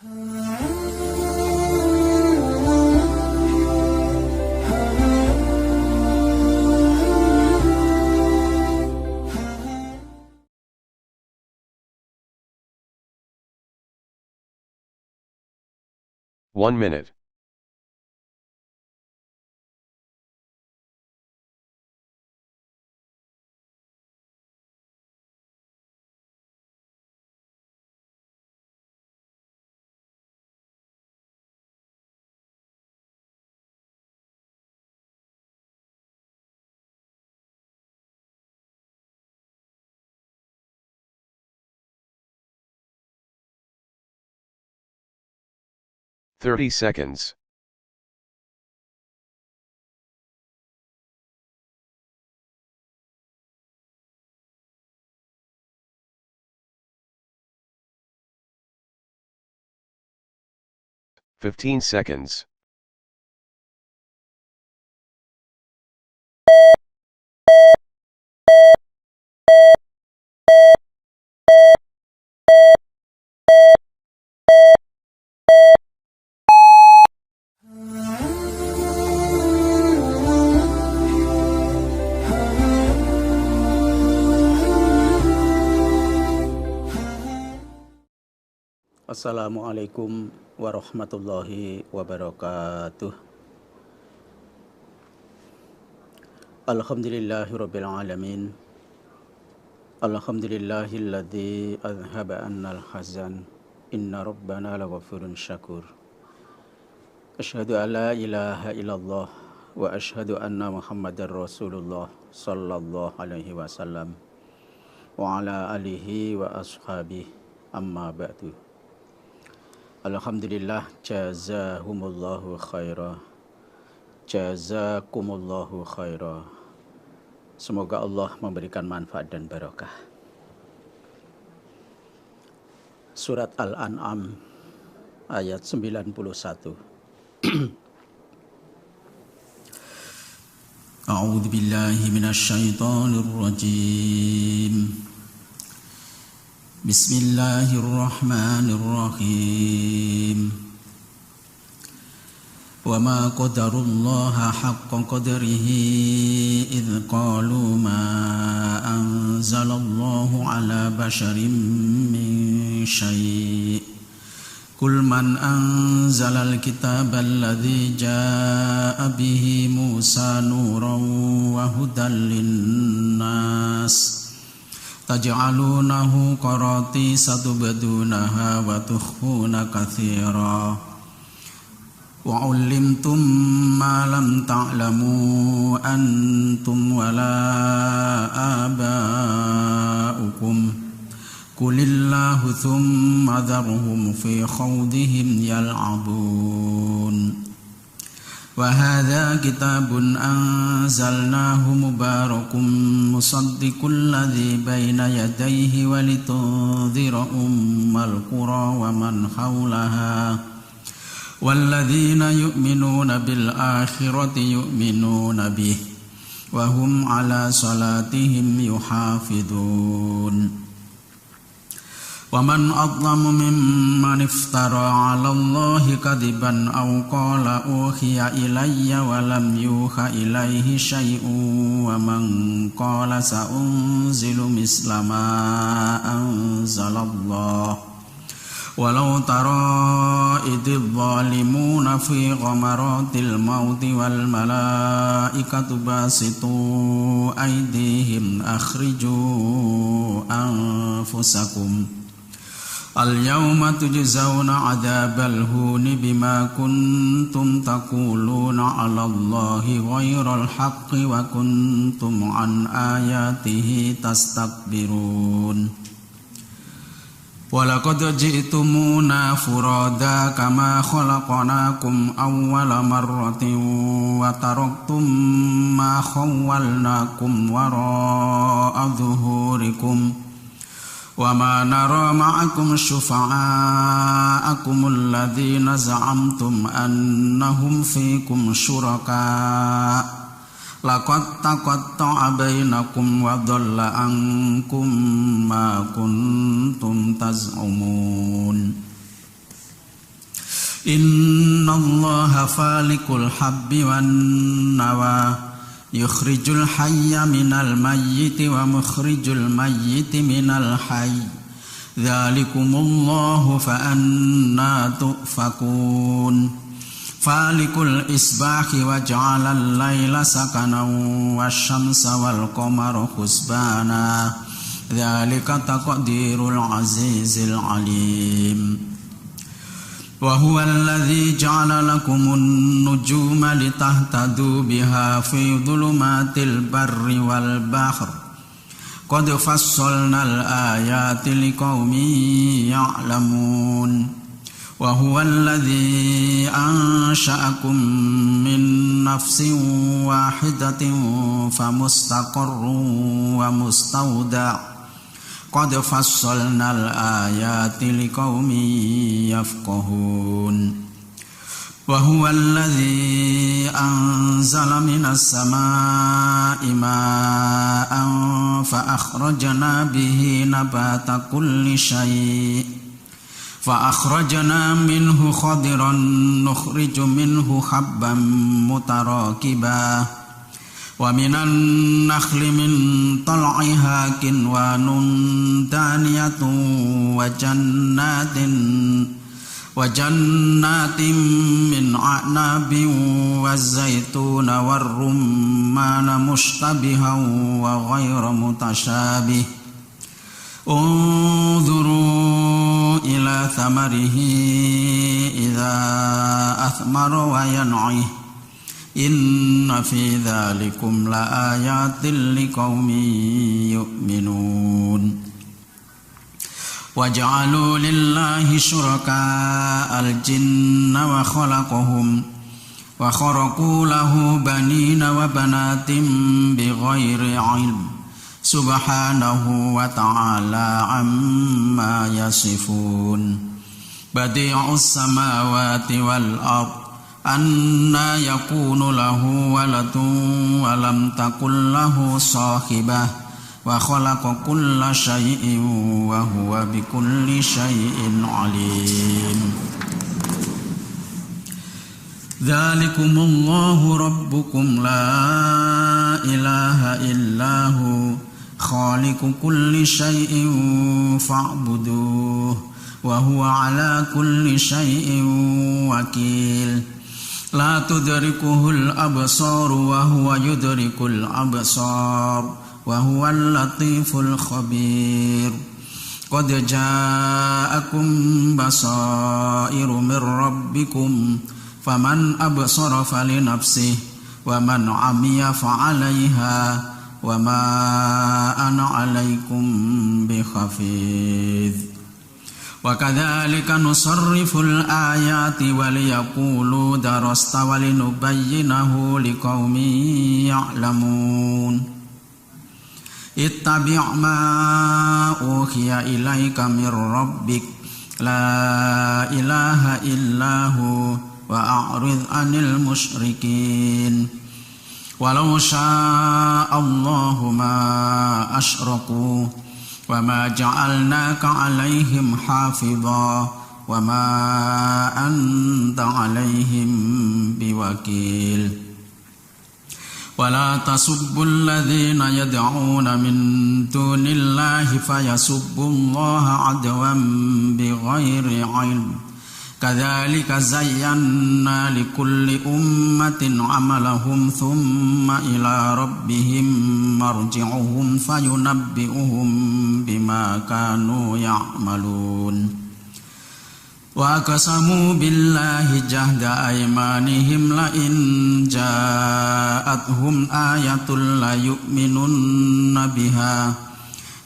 1 minute. Thirty seconds. Fifteen seconds. Assalamualaikum warahmatullahi wabarakatuh. Alhamdulillahirabbil alamin. Alhamdulillahilladzi adhhaba 'annal hazan. Inna rabbana laghafurun syakur. Asyhadu an la ilaha illallah wa asyhadu anna Muhammadar Rasulullah sallallahu alaihi wasallam wa ala alihi wa ashabihi amma ba'du. Alhamdulillah, jazahumullahu khaira, jazakumullahu khaira. Semoga Allah memberikan manfaat dan barakah. Surat Al-An'am ayat 91. A'udzu billahi minasy syaithanir rajim. Bismillahirrahmanirrahim. Wa ma qadarullaha haqqa qadrihi idh qalu ma anzalallahu ala basharin min syai'. Qul man anzalal kitaba alladhi jaa'a bihi Musa nuran wa hudan linnas. Taj'alunahu qaratisa tubdunaha wa tukhfuna katsira wa 'allimtum ma lam ta'lamu antum wala aba'ukum qulillahu thumma dharhum fi khawdihim yal'abun. وهذا كتاب أنزلناه مبارك مصدق الذي بين يديه ولتنذر أم القرى ومن حولها والذين يؤمنون بالآخرة يؤمنون به وهم على صلاتهم يحافظون. ومن أظلم ممن افترى على الله كذبا أو قال أوحي إلي ولم يوح إليه شيء ومن قال سأنزل مثل ما أنزل الله ولو ترى إذ الظالمون في غمرات الموت والملائكة باسطوا أيديهم أخرجوا أنفسكم اليوم تجزون عذاب الهون بما كنتم تقولون على الله غير الحق وكنتم عن آياته تستكبرون. ولقد جئتمونا فرادا كما خلقناكم أول مرة وتركتم ما خولناكم وراء ظهوركم وما نرى معكم شفعاءكم الذين زعمتم أنهم فيكم شركاء لقد تقطع بينكم وضل عنكم ما كنتم تزعمون. إن الله فالق الحب والنوى يخرج الحي من الميت ومخرج الميت من الحي ذلكم الله فأنى تؤفكون فالق الإصباح وجعل الليل سكنا والشمس والقمر حسبانا ذلك تقدير العزيز العليم وهو الذي جعل لكم النجوم لتهتدوا بها في ظلمات البر والبحر قد فصلنا الآيات لقوم يعلمون وهو الذي أنشأكم من نفس واحدة فمستقر ومستودع قد فصلنا الآيات لقوم يفقهون وهو الذي أنزل من السماء ماء فأخرجنا به نبات كل شيء فأخرجنا منه خضرا نخرج منه حبا متراكبا ومن النخل من طلعها كنوان دانية وجنات من أعناب والزيتون والرمان مشتبها وغير متشابه انظروا إلى ثمره إذا أثمر وينعه إن في ذلكم لآيات لقوم يؤمنون وجعلوا لله شركاء الجن وخرقوا له بنين وبنات بغير علم سبحانه وتعالى عما يصفون بديع السماوات والأرض أنى يكون له ولد ولم تكن له صاحبة وخلق كل شيء وهو بكل شيء عليم ذلكم الله ربكم لا إله إلا هو خالق كل شيء فاعبدوه وهو على كل شيء وكيل لا تدركه الأبصار وهو يدرك الأبصار وهو اللطيف الخبير قد جاءكم بصائر من ربكم فمن أبصر فلنفسه ومن عمي فعليها وما أنا عليكم بحفيظ وكذلك نصرف الآيات وليقولوا درست ولنبينه لقوم يعلمون اتبع ما أوحي إليك من ربك لا إله إلا هو وأعرض عن المشركين ولو شاء الله ما أشركوا وما جعلناك عليهم حافظا وما أنت عليهم بوكيل ولا تسبوا الذين يدعون من دون الله فيسبوا الله عدوا بغير علم كذلك زينا لكل أمة عملهم ثم إلى ربهم مرجعهم فينبئهم بما كانوا يعملون وأقسموا بالله جهد أيمانهم لئن جاءتهم آية ليؤمنن بها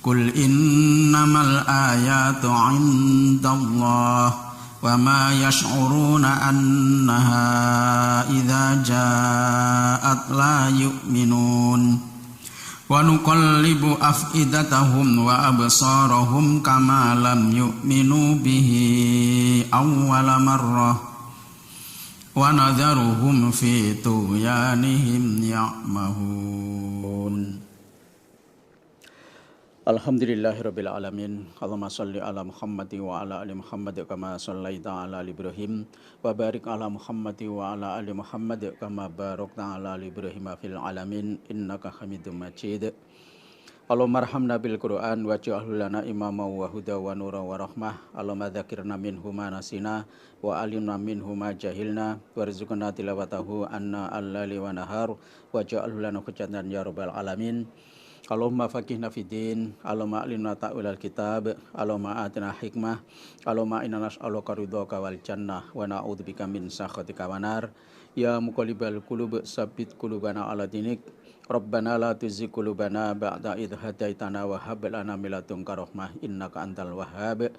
قل إنما الآيات عند الله وما يشعرون أنها إذا جاءت لا يؤمنون ونقلب أفئدتهم وأبصارهم كما لم يؤمنوا به أول مرة ونذرهم في طغيانهم يعمهون Alhamdulillahirabbil alamin. Allahumma shalli ala Muhammad wa ala ali Muhammad kama shallaita ala ali Ibrahim wa barik ala Muhammad wa ala ali Muhammad kama barakta ala ali Ibrahim fil alamin innaka Hamidum Majid. Allahumma arhamna bil Qur'an waj'alhu lana imama wa huda wa nura wa rahmah. Allahumma dzakirna minhu ma nasina wa alimna minhu ma jahilna warzuqna tilawatahu anna al-laili wa nahar waj'alhu lana hujjatan ya rabbal alamin. Allahumma faqihna fiddin, Allahumma alimna ta'wilal kitab, Allahumma atina hikmah, Allahumma inna nas'aluka ridhaka wal jannah wa na'udzubika min sakhatika wa nar. Ya muqallibal qulub tsabbit qulubana ala dinik. Rabbana la tuzigh qulubana ba'da idh hadaitana wa hab lana min ladunka rahmah innaka antal wahhab.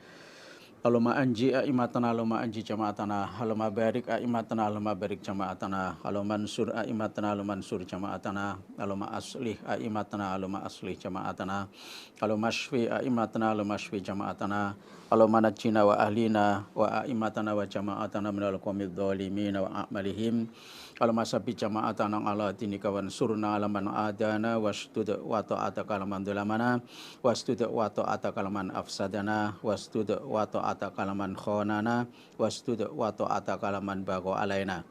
Allahumma anji a'immatana, Allahumma anji jama'atana, Allahumma barik a'immatana, Allahumma barik jama'atana, Allahumma ansur a'immatana, Allahumma ansur jama'atana, Allahumma aslih a'immatana, Allahumma aslih jama'atana, Allahumma shfi a'immatana, Allahumma shfi jama'atana, Allahumma najjina wa ahlina wa a'immatana wa jama'atana minal qawmidh dhalimin wa a'malihim. Allahumma sabbi jama'atana ala dinika wansurna ala man adana wastud wa ta'ataka alaman dhalamana wastud wa ta'ataka alaman afsadana wastud wa ta'ataka alaman khonana wastud wa ta'ataka alaman bagha alaina.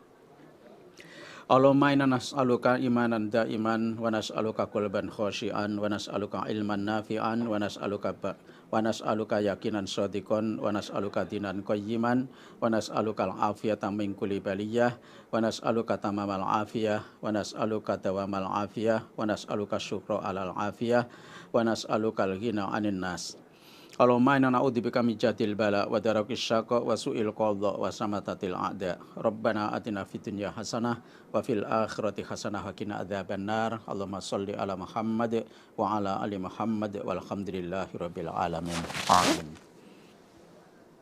Allahumma inna nas'aluka imanan da'iman wa nas'aluka qalban khashi'an wa nas'aluka ilman nafi'an wa nas'aluka yakinan shadiqan wa nas'aluka dinan qayyiman wa nas'aluka al-afiyata min kulli baliyah wa nas'aluka tamamal afiyah wa nas'aluka dawamal afiyah wa nas'aluka syukra alal afiyah wa nas'aluka al-ghina 'anil nas. Allahumma inna na'udzubika min jahdil bala wa darakis syaqa wa su'il qadha wa samatatil a'da. Rabbana atina fid dunya hasanah wa fil akhirati hasanah wa qina adzabannar. Allahumma shalli ala Muhammad wa ala ali Muhammad walhamdulillahi rabbil alamin. Amin.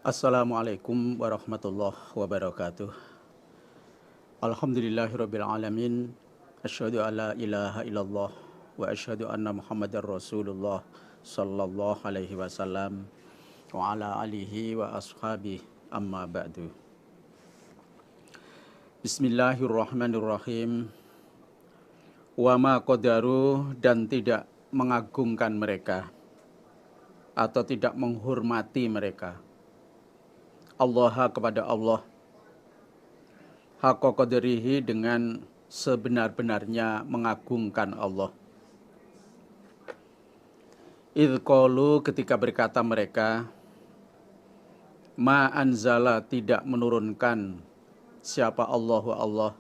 Assalamualaikum warahmatullahi wabarakatuh. Alhamdulillahi rabbil alamin. Asyhadu an la ilaha illallah wa asyhadu anna Muhammadar Rasulullah sallallahu alaihi wasallam wa ala alihi wa ashabihi amma ba'du. Bismillahirrahmanirrahim. Wa ma qadaru, dan tidak mengagungkan mereka atau tidak menghormati mereka Allah kepada Allah haqqa qadrihi, dengan sebenar-benarnya mengagungkan Allah. Idh qalu, ketika berkata mereka, ma anzala, tidak menurunkan siapa Allahu Allah,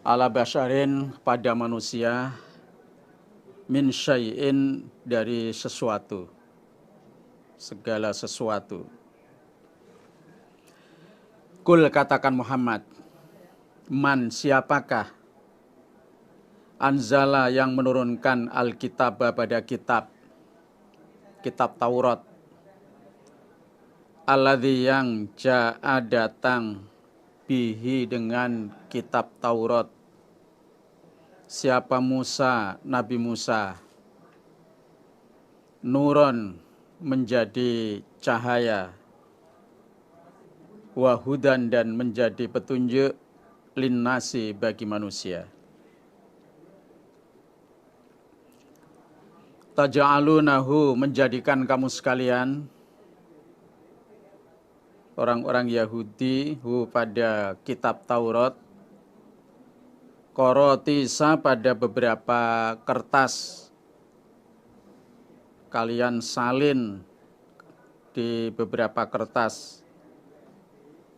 ala basyarin, pada manusia, min syai'in, dari sesuatu, segala sesuatu. Kul, katakan Muhammad, man, siapakah, anzala, yang menurunkan Alkitab, pada kitab Taurat, alladzi, yang ja'a, datang, bihi, dengan kitab Taurat, siapa Musa, Nabi Musa, nuron, menjadi cahaya, wahudan, dan menjadi petunjuk, linnasi, bagi manusia. Taja'alunahu, menjadikan kamu sekalian, orang-orang Yahudi, hu, pada kitab Taurat, korotisa, pada beberapa kertas, kalian salin di beberapa kertas,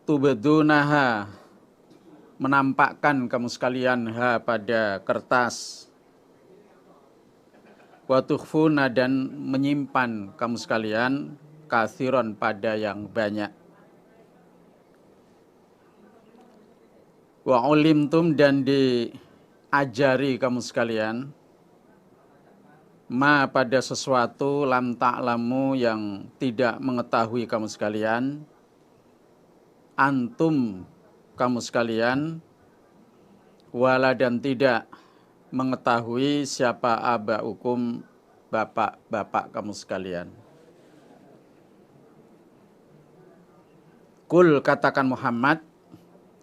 tubedunaha, menampakkan kamu sekalian, ha, pada kertas, wa tukhfuna, dan menyimpan kamu sekalian, kathiron, pada yang banyak, wa ulimtum, dan diajari kamu sekalian, ma, pada sesuatu, lam ta'lamu, yang tidak mengetahui kamu sekalian, antum, kamu sekalian, wala, dan tidak mengetahui siapa abaukum, bapak-bapak kamu sekalian. Kul, katakan Muhammad,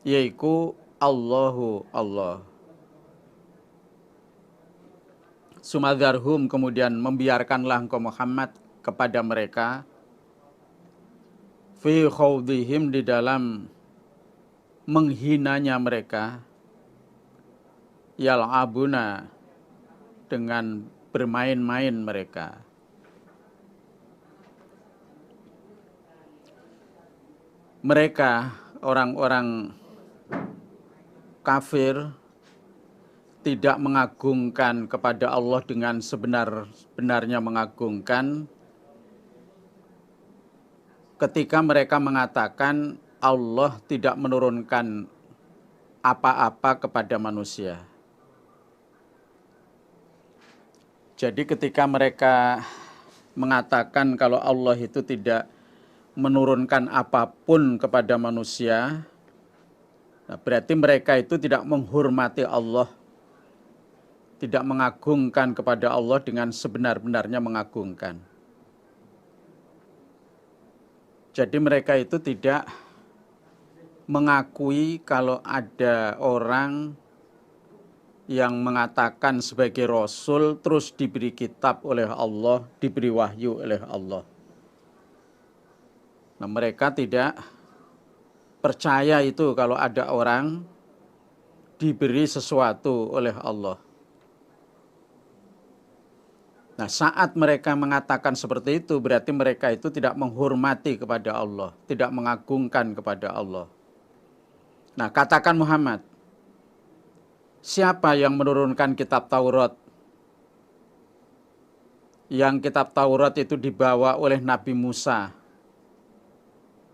yaiku Allahu Allah. Sumadharhum, kemudian membiarkanlah engkau Muhammad kepada mereka, fi khawdihim, di dalam menghinanya mereka, yal'abuna, dengan bermain-main mereka. Mereka, orang-orang kafir, tidak mengagungkan kepada Allah dengan sebenar-benarnya mengagungkan ketika mereka mengatakan Allah tidak menurunkan apa-apa kepada manusia. Jadi ketika mereka mengatakan kalau Allah itu tidak menurunkan apapun kepada manusia, berarti mereka itu tidak menghormati Allah, tidak mengagungkan kepada Allah dengan sebenar-benarnya mengagungkan. Jadi mereka itu tidak mengakui kalau ada orang yang mengatakan sebagai Rasul terus diberi kitab oleh Allah, diberi wahyu oleh Allah. Nah, mereka tidak percaya itu kalau ada orang diberi sesuatu oleh Allah. Nah, saat mereka mengatakan seperti itu, berarti mereka itu tidak menghormati kepada Allah, tidak mengagungkan kepada Allah. Nah, katakan Muhammad, siapa yang menurunkan kitab Taurat? Yang kitab Taurat itu dibawa oleh Nabi Musa.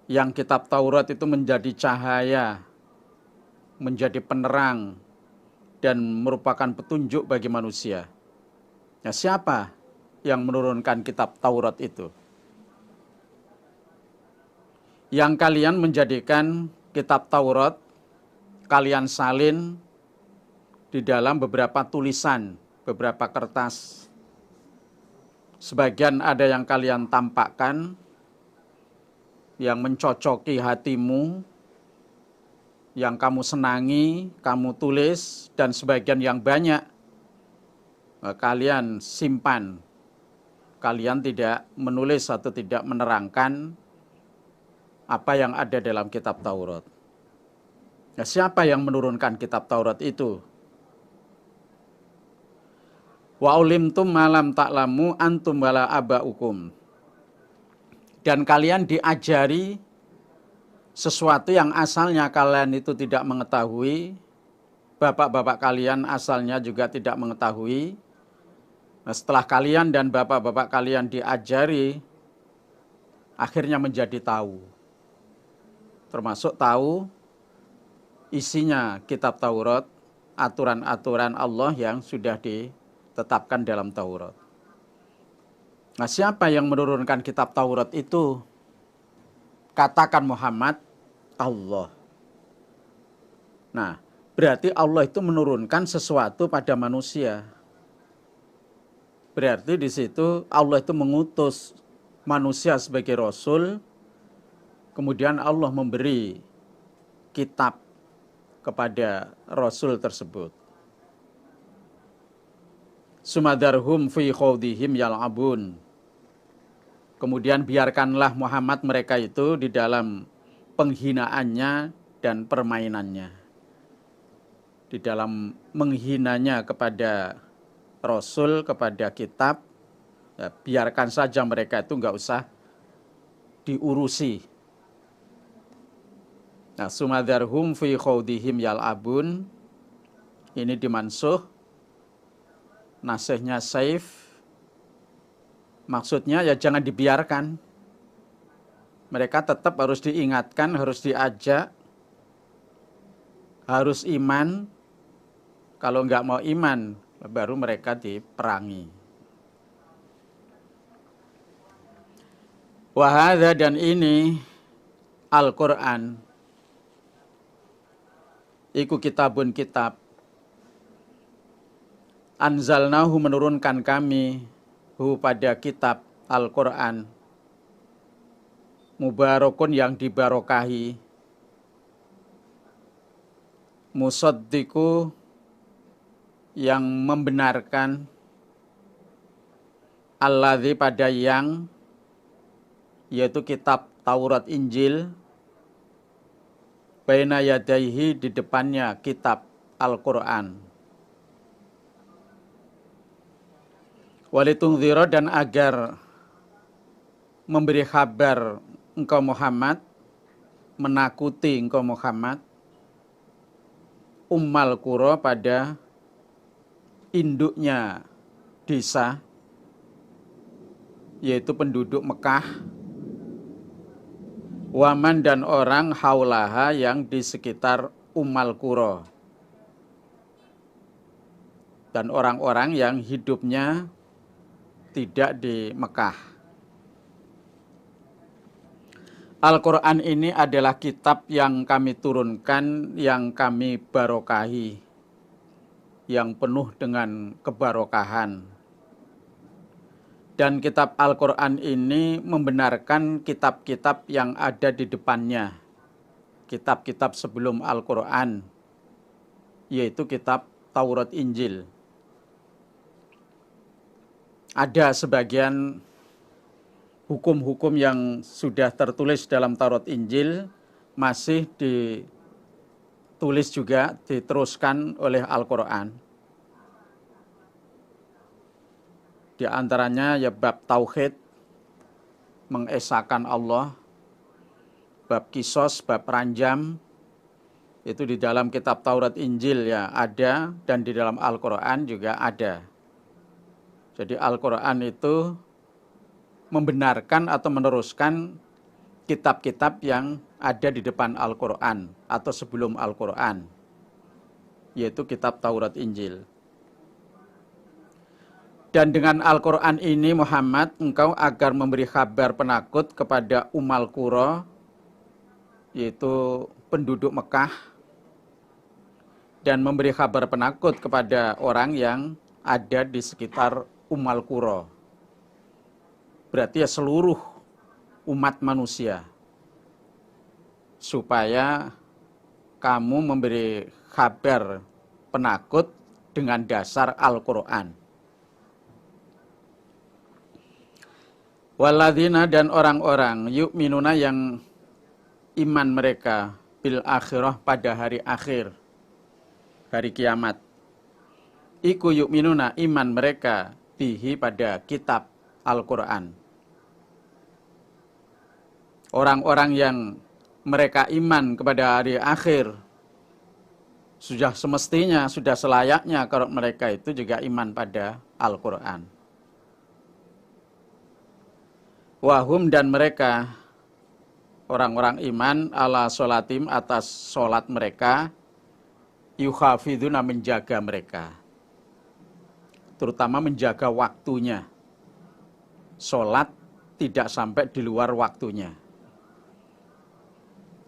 Yang kitab Taurat itu menjadi cahaya, menjadi penerang, dan merupakan petunjuk bagi manusia. Nah, siapa yang menurunkan kitab Taurat itu? Yang kalian menjadikan kitab Taurat, kalian salin di dalam beberapa tulisan, beberapa kertas. Sebagian ada yang kalian tampakkan, yang mencocoki hatimu, yang kamu senangi, kamu tulis, dan sebagian yang banyak kalian simpan. Kalian tidak menulis atau tidak menerangkan apa yang ada dalam kitab Taurat. Nah, siapa yang menurunkan kitab Taurat itu? Wa ulimtum malam ta'lamu antum wala aba'ukum. Dan kalian diajari sesuatu yang asalnya kalian itu tidak mengetahui, bapak-bapak kalian asalnya juga tidak mengetahui. Nah, setelah kalian dan bapak-bapak kalian diajari, akhirnya menjadi tahu. Termasuk tahu isinya kitab Taurat, aturan-aturan Allah yang sudah ditetapkan dalam Taurat. Nah, siapa yang menurunkan kitab Taurat itu? Katakan Muhammad, Allah. Nah, berarti Allah itu menurunkan sesuatu pada manusia. Berarti di situ Allah itu mengutus manusia sebagai Rasul, kemudian Allah memberi kitab kepada Rasul tersebut. Sumadharhum fi khawdihim yal'abun. Kemudian biarkanlah Muhammad mereka itu di dalam penghinaannya dan permainannya. Di dalam menghinanya kepada Rasul, kepada kitab, ya, biarkan saja mereka itu nggak usah diurusi. Nah, sumadharhum fi khawdihim yal'abun, ini dimansuh, nasihnya Saif. Maksudnya ya jangan dibiarkan. Mereka tetap harus diingatkan, harus diajak, harus iman. Kalau nggak mau iman, baru mereka diperangi. Wahada, dan ini Al-Quran, iku kitabun kitab, anzalnahu menurunkan kami, hu pada kitab Al-Quran, mubarakun yang dibarokahi, musaddiku yang membenarkan, alladzi pada yang, yaitu kitab Taurat Injil, baina yadaihi di depannya kitab Al-Quran. Walitundzira dan agar memberi kabar engkau Muhammad, menakuti engkau Muhammad, ummal qura pada induknya desa, yaitu penduduk Mekah, waman dan orang haulaha yang di sekitar ummal qura, dan orang-orang yang hidupnya tidak di Mekah. Al-Quran ini adalah kitab yang kami turunkan, yang kami barokahi, yang penuh dengan kebarokahan. Dan kitab Al-Quran ini membenarkan kitab-kitab yang ada di depannya, kitab-kitab sebelum Al-Quran, yaitu kitab Taurat Injil. Ada sebagian hukum-hukum yang sudah tertulis dalam Taurat Injil masih ditulis juga, diteruskan oleh Al-Quran. Di antaranya ya bab tauhid, mengesahkan Allah, bab kisos, bab ranjam, itu di dalam kitab Taurat Injil ya ada, dan di dalam Al-Quran juga ada. Jadi Al-Quran itu membenarkan atau meneruskan kitab-kitab yang ada di depan Al-Quran atau sebelum Al-Quran, yaitu kitab Taurat Injil. Dan dengan Al-Quran ini Muhammad, engkau agar memberi kabar penakut kepada ummal qura, yaitu penduduk Mekah, dan memberi kabar penakut kepada orang yang ada di sekitar ummal qura. Berarti ya seluruh umat manusia, supaya kamu memberi kabar penakut dengan dasar Al-Quran. Walladzina dan orang-orang yu'minuna yang iman mereka bil akhirah pada hari akhir, hari kiamat. Iku yu'minuna iman mereka bihi pada kitab Al-Quran. Orang-orang yang mereka iman kepada hari akhir, sudah semestinya, sudah selayaknya kalau mereka itu juga iman pada Al-Quran. Wahum dan mereka, orang-orang iman, ala sholatim atas sholat mereka, yukhafiduna menjaga mereka, terutama menjaga waktunya. Sholat tidak sampai di luar waktunya.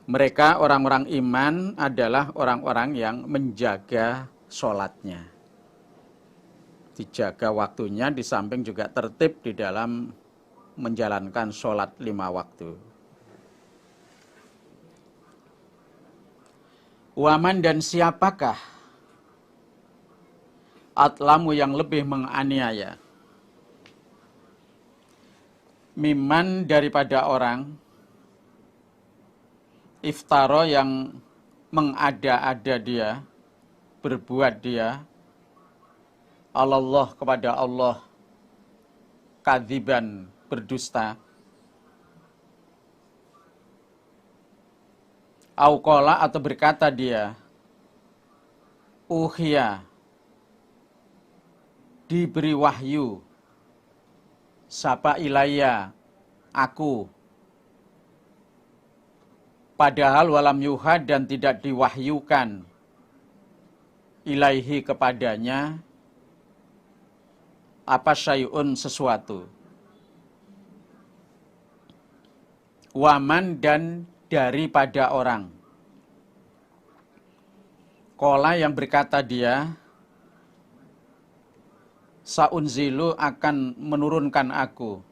Mereka orang-orang iman adalah orang-orang yang menjaga sholatnya. Dijaga waktunya, di samping juga tertib di dalam menjalankan sholat 5 waktu. Waman dan siapakah atlamu yang lebih menganiaya, miman daripada orang, iftara yang mengada-ada dia, berbuat dia, Allah kepada Allah, kadziban berdusta, auqala atau berkata dia, uhiya diberi wahyu, sapa ilaya aku, padahal walam yuha dan tidak diwahyukan ilaihi kepadanya apa syai'un sesuatu. Waman dan daripada orang, kola yang berkata dia, saunzilu akan menurunkan aku,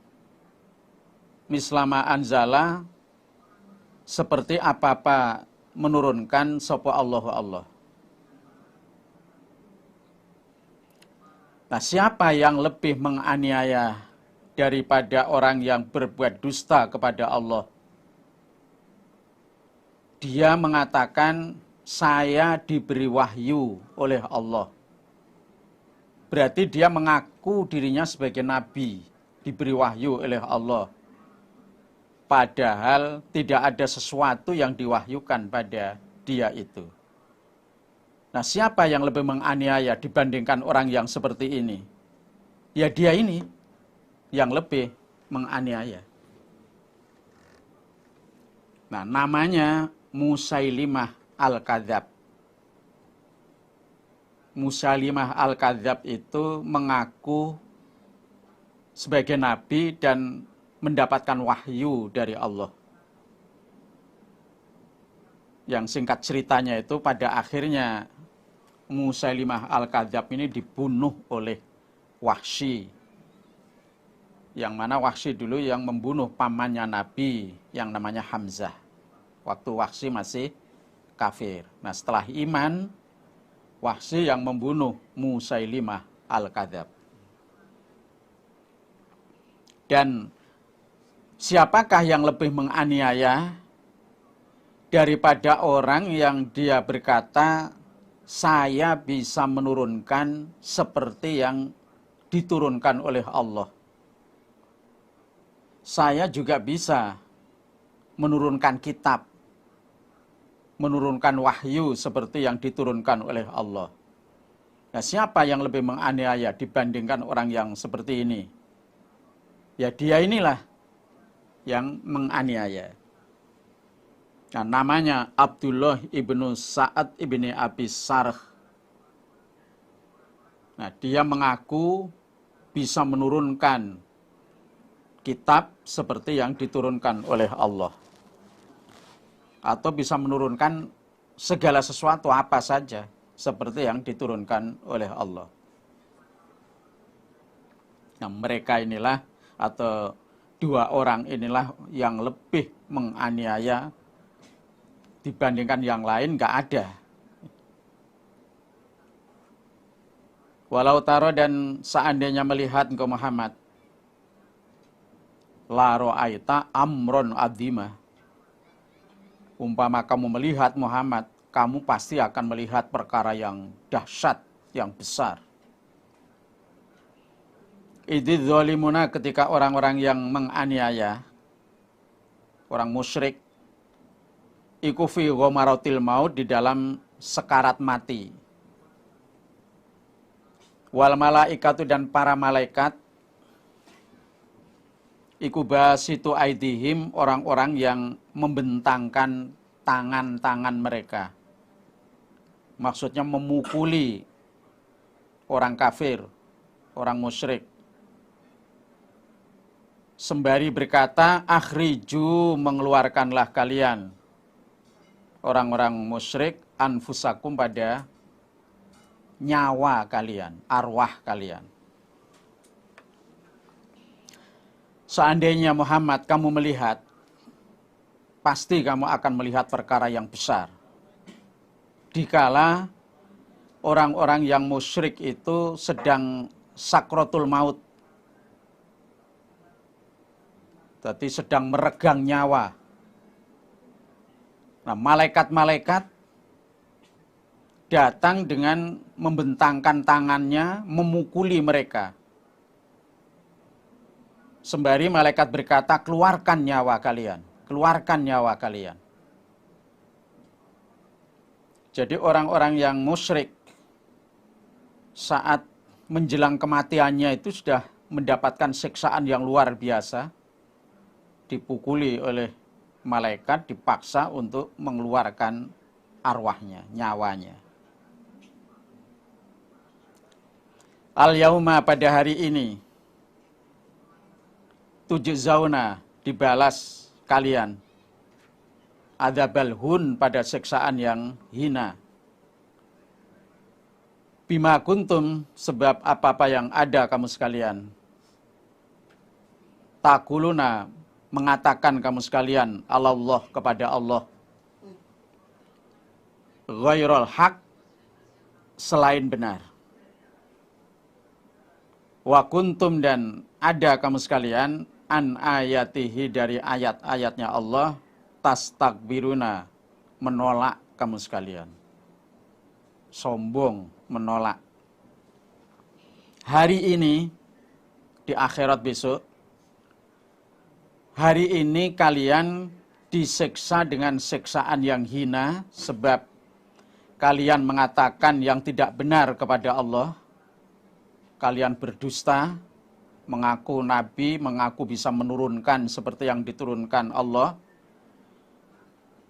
mislama anzala seperti apa-apa menurunkan sapa Allah. Nah, siapa yang lebih menganiaya daripada orang yang berbuat dusta kepada Allah. Dia mengatakan, saya diberi wahyu oleh Allah. Berarti dia mengaku dirinya sebagai nabi, diberi wahyu oleh Allah. Padahal tidak ada sesuatu yang diwahyukan pada dia itu. Nah, siapa yang lebih menganiaya dibandingkan orang yang seperti ini? Ya dia ini yang lebih menganiaya. Nah, namanya Musailimah Al-Kadzab. Musailimah Al-Kadzab itu mengaku sebagai nabi dan mendapatkan wahyu dari Allah. Yang singkat ceritanya itu pada akhirnya Musailimah Al-Kadzab ini dibunuh oleh Wahsy. Yang mana Wahsy dulu yang membunuh pamannya Nabi yang namanya Hamzah. Waktu Wahsy masih kafir. Nah, setelah iman, Wahsy yang membunuh Musailimah Al-Kadzab. Dan siapakah yang lebih menganiaya daripada orang yang dia berkata, saya bisa menurunkan seperti yang diturunkan oleh Allah. Saya juga bisa menurunkan kitab, menurunkan wahyu seperti yang diturunkan oleh Allah. Nah, siapa yang lebih menganiaya dibandingkan orang yang seperti ini? Ya dia inilah yang menganiaya. Nah, namanya Abdullah ibnu Sa'ad ibni Abi Sarh. Nah, dia mengaku bisa menurunkan kitab seperti yang diturunkan oleh Allah. Atau bisa menurunkan segala sesuatu apa saja seperti yang diturunkan oleh Allah. Nah, mereka inilah atau dua orang inilah yang lebih menganiaya dibandingkan yang lain nggak ada. Walau taro dan seandainya melihat engkau Muhammad, la ra'aita amron adzima. Umpama kamu melihat Muhammad, kamu pasti akan melihat perkara yang dahsyat, yang besar. Idz zalimuna, ketika orang-orang yang menganiaya, orang musyrik, iku fi ghamaratil maut, di dalam sekarat mati. Wal malaikatu, dan para malaikat, iku basitu aidihim, orang-orang yang membentangkan tangan-tangan mereka. Maksudnya memukuli orang kafir, orang musyrik. Sembari berkata, akhriju, mengeluarkanlah kalian, orang-orang musyrik, anfusakum, pada nyawa kalian, arwah kalian. Seandainya Muhammad kamu melihat, pasti kamu akan melihat perkara yang besar. Dikala orang-orang yang musyrik itu sedang sakratul maut, jadi sedang meregang nyawa. Nah, malaikat-malaikat datang dengan membentangkan tangannya, memukuli mereka. Sembari malaikat berkata, keluarkan nyawa kalian, keluarkan nyawa kalian. Jadi orang-orang yang musyrik saat menjelang kematiannya itu sudah mendapatkan siksaan yang luar biasa. Dipukuli oleh malaikat, dipaksa untuk mengeluarkan arwahnya, nyawanya. Al-yauma, pada hari ini, tujzauna, dibalas kalian, adzabal hun, pada siksaan yang hina. Bima kuntum, sebab apa-apa yang ada kamu sekalian. Takuluna, mengatakan kamu sekalian, Allah, kepada Allah. Ghairul haq, selain benar. Wa kuntum, dan ada kamu sekalian an ayatihi dari ayat-ayatnya Allah tastakbiruna menolak kamu sekalian. Sombong, menolak. Hari ini di akhirat besok, hari ini kalian disiksa dengan siksaan yang hina sebab kalian mengatakan yang tidak benar kepada Allah. Kalian berdusta, mengaku nabi, mengaku bisa menurunkan seperti yang diturunkan Allah.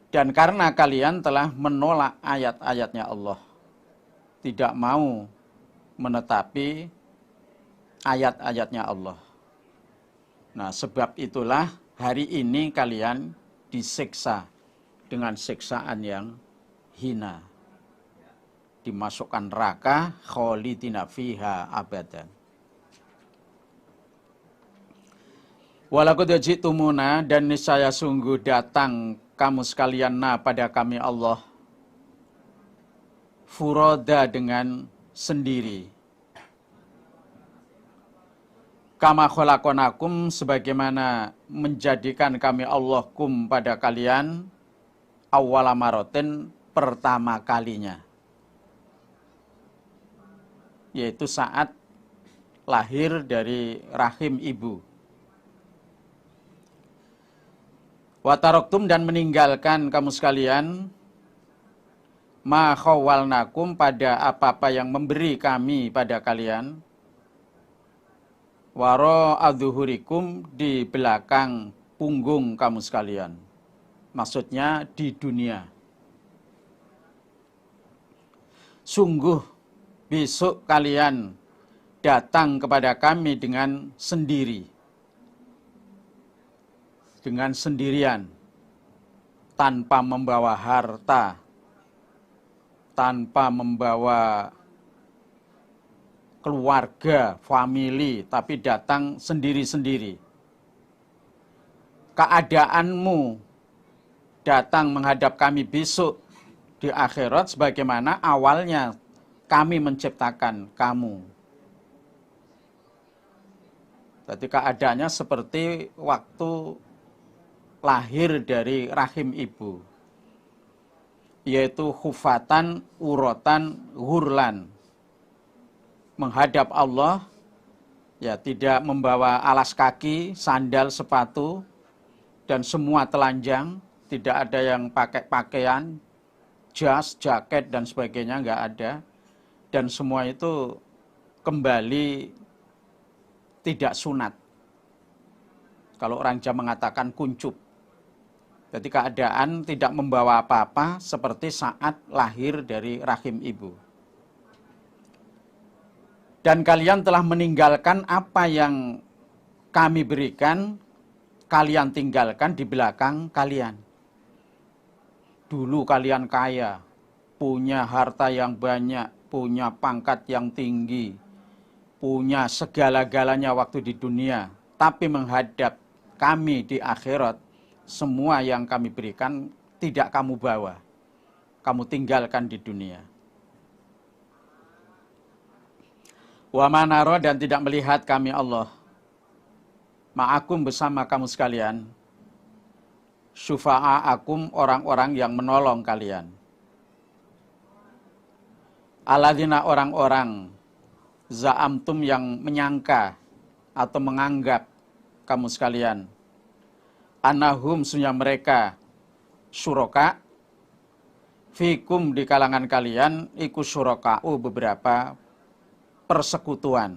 Dan karena kalian telah menolak ayat-ayatnya Allah, tidak mau menetapi ayat-ayatnya Allah. Nah, sebab itulah hari ini kalian disiksa dengan siksaan yang hina. Dimasukkan neraka khalidina fiha abadan. Walaqad ji'tumuna dan niscaya sungguh datang kamu sekalian pada kami Allah furoda dengan sendiri. Kama khalaqnakum sebagaimana menjadikan kami Allah kum pada kalian awwala maratin pertama kalinya. Yaitu saat lahir dari rahim ibu. Wataroktum dan meninggalkan kamu sekalian ma khawwalnakum pada apa-apa yang memberi kami pada kalian waro adzuhurikum di belakang punggung kamu sekalian. Maksudnya di dunia. Sungguh besok kalian datang kepada kami dengan sendiri. Dengan sendirian. Tanpa membawa harta. Tanpa membawa keluarga, famili, tapi datang sendiri-sendiri. Keadaanmu datang menghadap kami besok di akhirat sebagaimana awalnya kami menciptakan kamu. Jadi keadaannya seperti waktu lahir dari rahim ibu. Yaitu khufatan, urotan, hurlan. Menghadap Allah, ya tidak membawa alas kaki, sandal, sepatu, dan semua telanjang, tidak ada yang pakai pakaian, jas, jaket, dan sebagainya, nggak ada. Dan semua itu kembali tidak sunat. Kalau orang Jawa mengatakan kuncup. Jadi keadaan tidak membawa apa-apa seperti saat lahir dari rahim ibu. Dan kalian telah meninggalkan apa yang kami berikan, kalian tinggalkan di belakang kalian. Dulu kalian kaya, punya harta yang banyak, punya pangkat yang tinggi, punya segala-galanya waktu di dunia. Tapi menghadap kami di akhirat, semua yang kami berikan tidak kamu bawa. Kamu tinggalkan di dunia. Wa manaro dan tidak melihat kami Allah ma'akum bersama kamu sekalian syufa'akum orang-orang yang menolong kalian alladzina orang-orang za'amtum yang menyangka atau menganggap kamu sekalian annahum sunya mereka syuraka fikum di kalangan kalian iku syuraka'u beberapa persekutuan.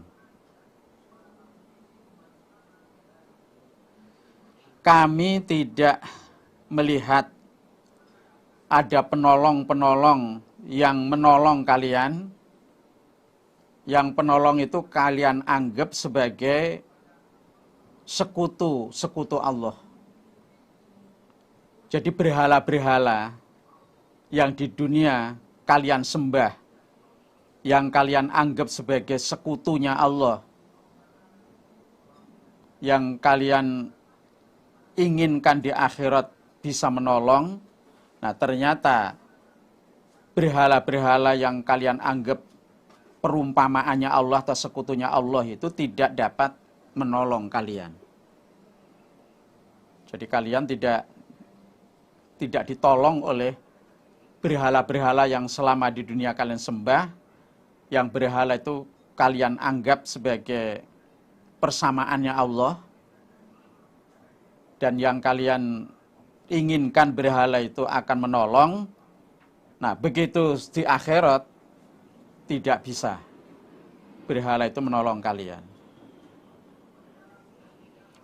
Kami tidak melihat ada penolong-penolong yang menolong kalian. Yang penolong itu kalian anggap sebagai sekutu Allah. Jadi berhala-berhala yang di dunia kalian sembah, yang kalian anggap sebagai sekutunya Allah, yang kalian inginkan di akhirat bisa menolong, nah ternyata berhala-berhala yang kalian anggap perumpamaannya Allah atau sekutunya Allah itu tidak dapat menolong kalian. Jadi kalian tidak ditolong oleh berhala-berhala yang selama di dunia kalian sembah, yang berhala itu kalian anggap sebagai persamaannya Allah, dan yang kalian inginkan berhala itu akan menolong. Nah, begitu di akhirat tidak bisa berhala itu menolong kalian.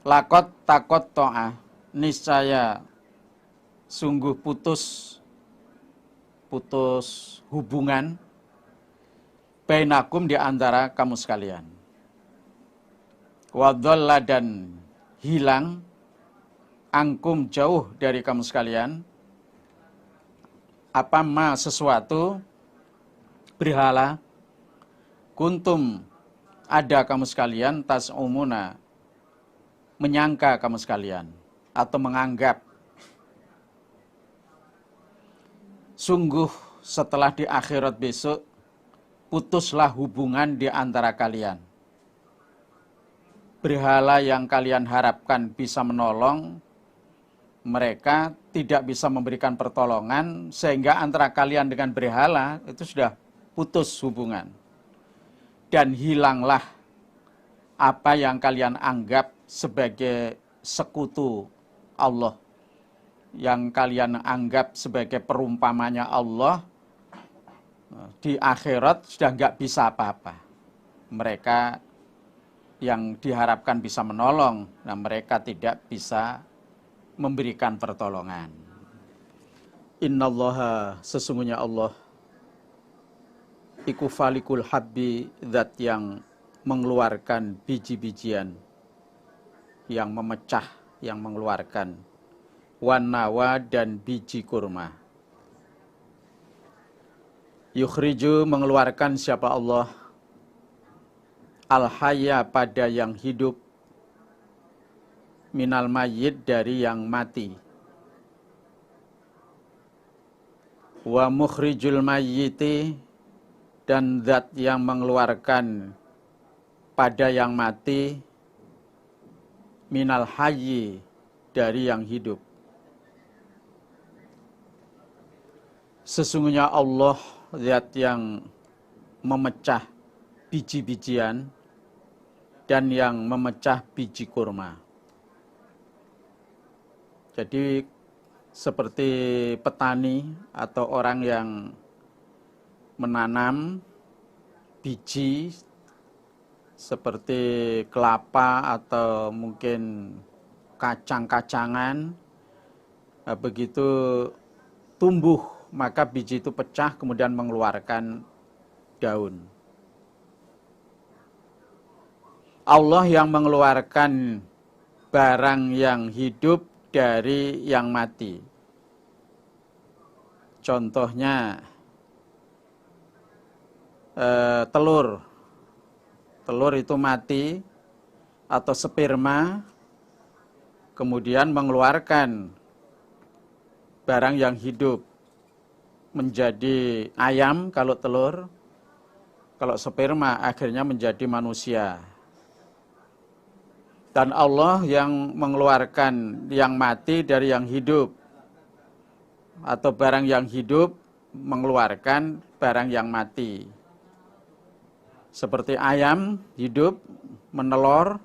Lakot takot to'ah, niscaya sungguh putus hubungan bainakum di antara kamu sekalian. Wadhalla dan hilang angkum jauh dari kamu sekalian apa ma sesuatu berhala kuntum ada kamu sekalian tas'umuna menyangka kamu sekalian atau menganggap. Sungguh setelah di akhirat besok putuslah hubungan di antara kalian. Berhala yang kalian harapkan bisa menolong, mereka tidak bisa memberikan pertolongan, sehingga antara kalian dengan berhala itu sudah putus hubungan. Dan hilanglah apa yang kalian anggap sebagai sekutu Allah, yang kalian anggap sebagai perumpamanya Allah, di akhirat sudah nggak bisa apa-apa. Mereka yang diharapkan bisa menolong, nah mereka tidak bisa memberikan pertolongan. Innallaha, sesungguhnya Allah, iku falikul habbi, zat yang mengeluarkan biji-bijian, yang memecah, yang mengeluarkan wanawa dan biji kurma. Yukhriju, mengeluarkan siapa Allah, al-hayya, pada yang hidup, minal mayyit, dari yang mati. Wa mukhrijul mayyiti, dan zat yang mengeluarkan pada yang mati, minal hayyi, dari yang hidup. Sesungguhnya Allah zat yang memecah biji-bijian dan yang memecah biji kurma. Jadi seperti petani atau orang yang menanam biji seperti kelapa atau mungkin kacang-kacangan, begitu tumbuh maka biji itu pecah kemudian mengeluarkan daun. Allah yang mengeluarkan barang yang hidup dari yang mati. Contohnya telur. Telur itu mati atau sperma, kemudian mengeluarkan barang yang hidup menjadi ayam kalau telur, kalau sperma akhirnya menjadi manusia. Dan Allah yang mengeluarkan yang mati dari yang hidup, atau barang yang hidup mengeluarkan barang yang mati. Seperti ayam hidup menelor,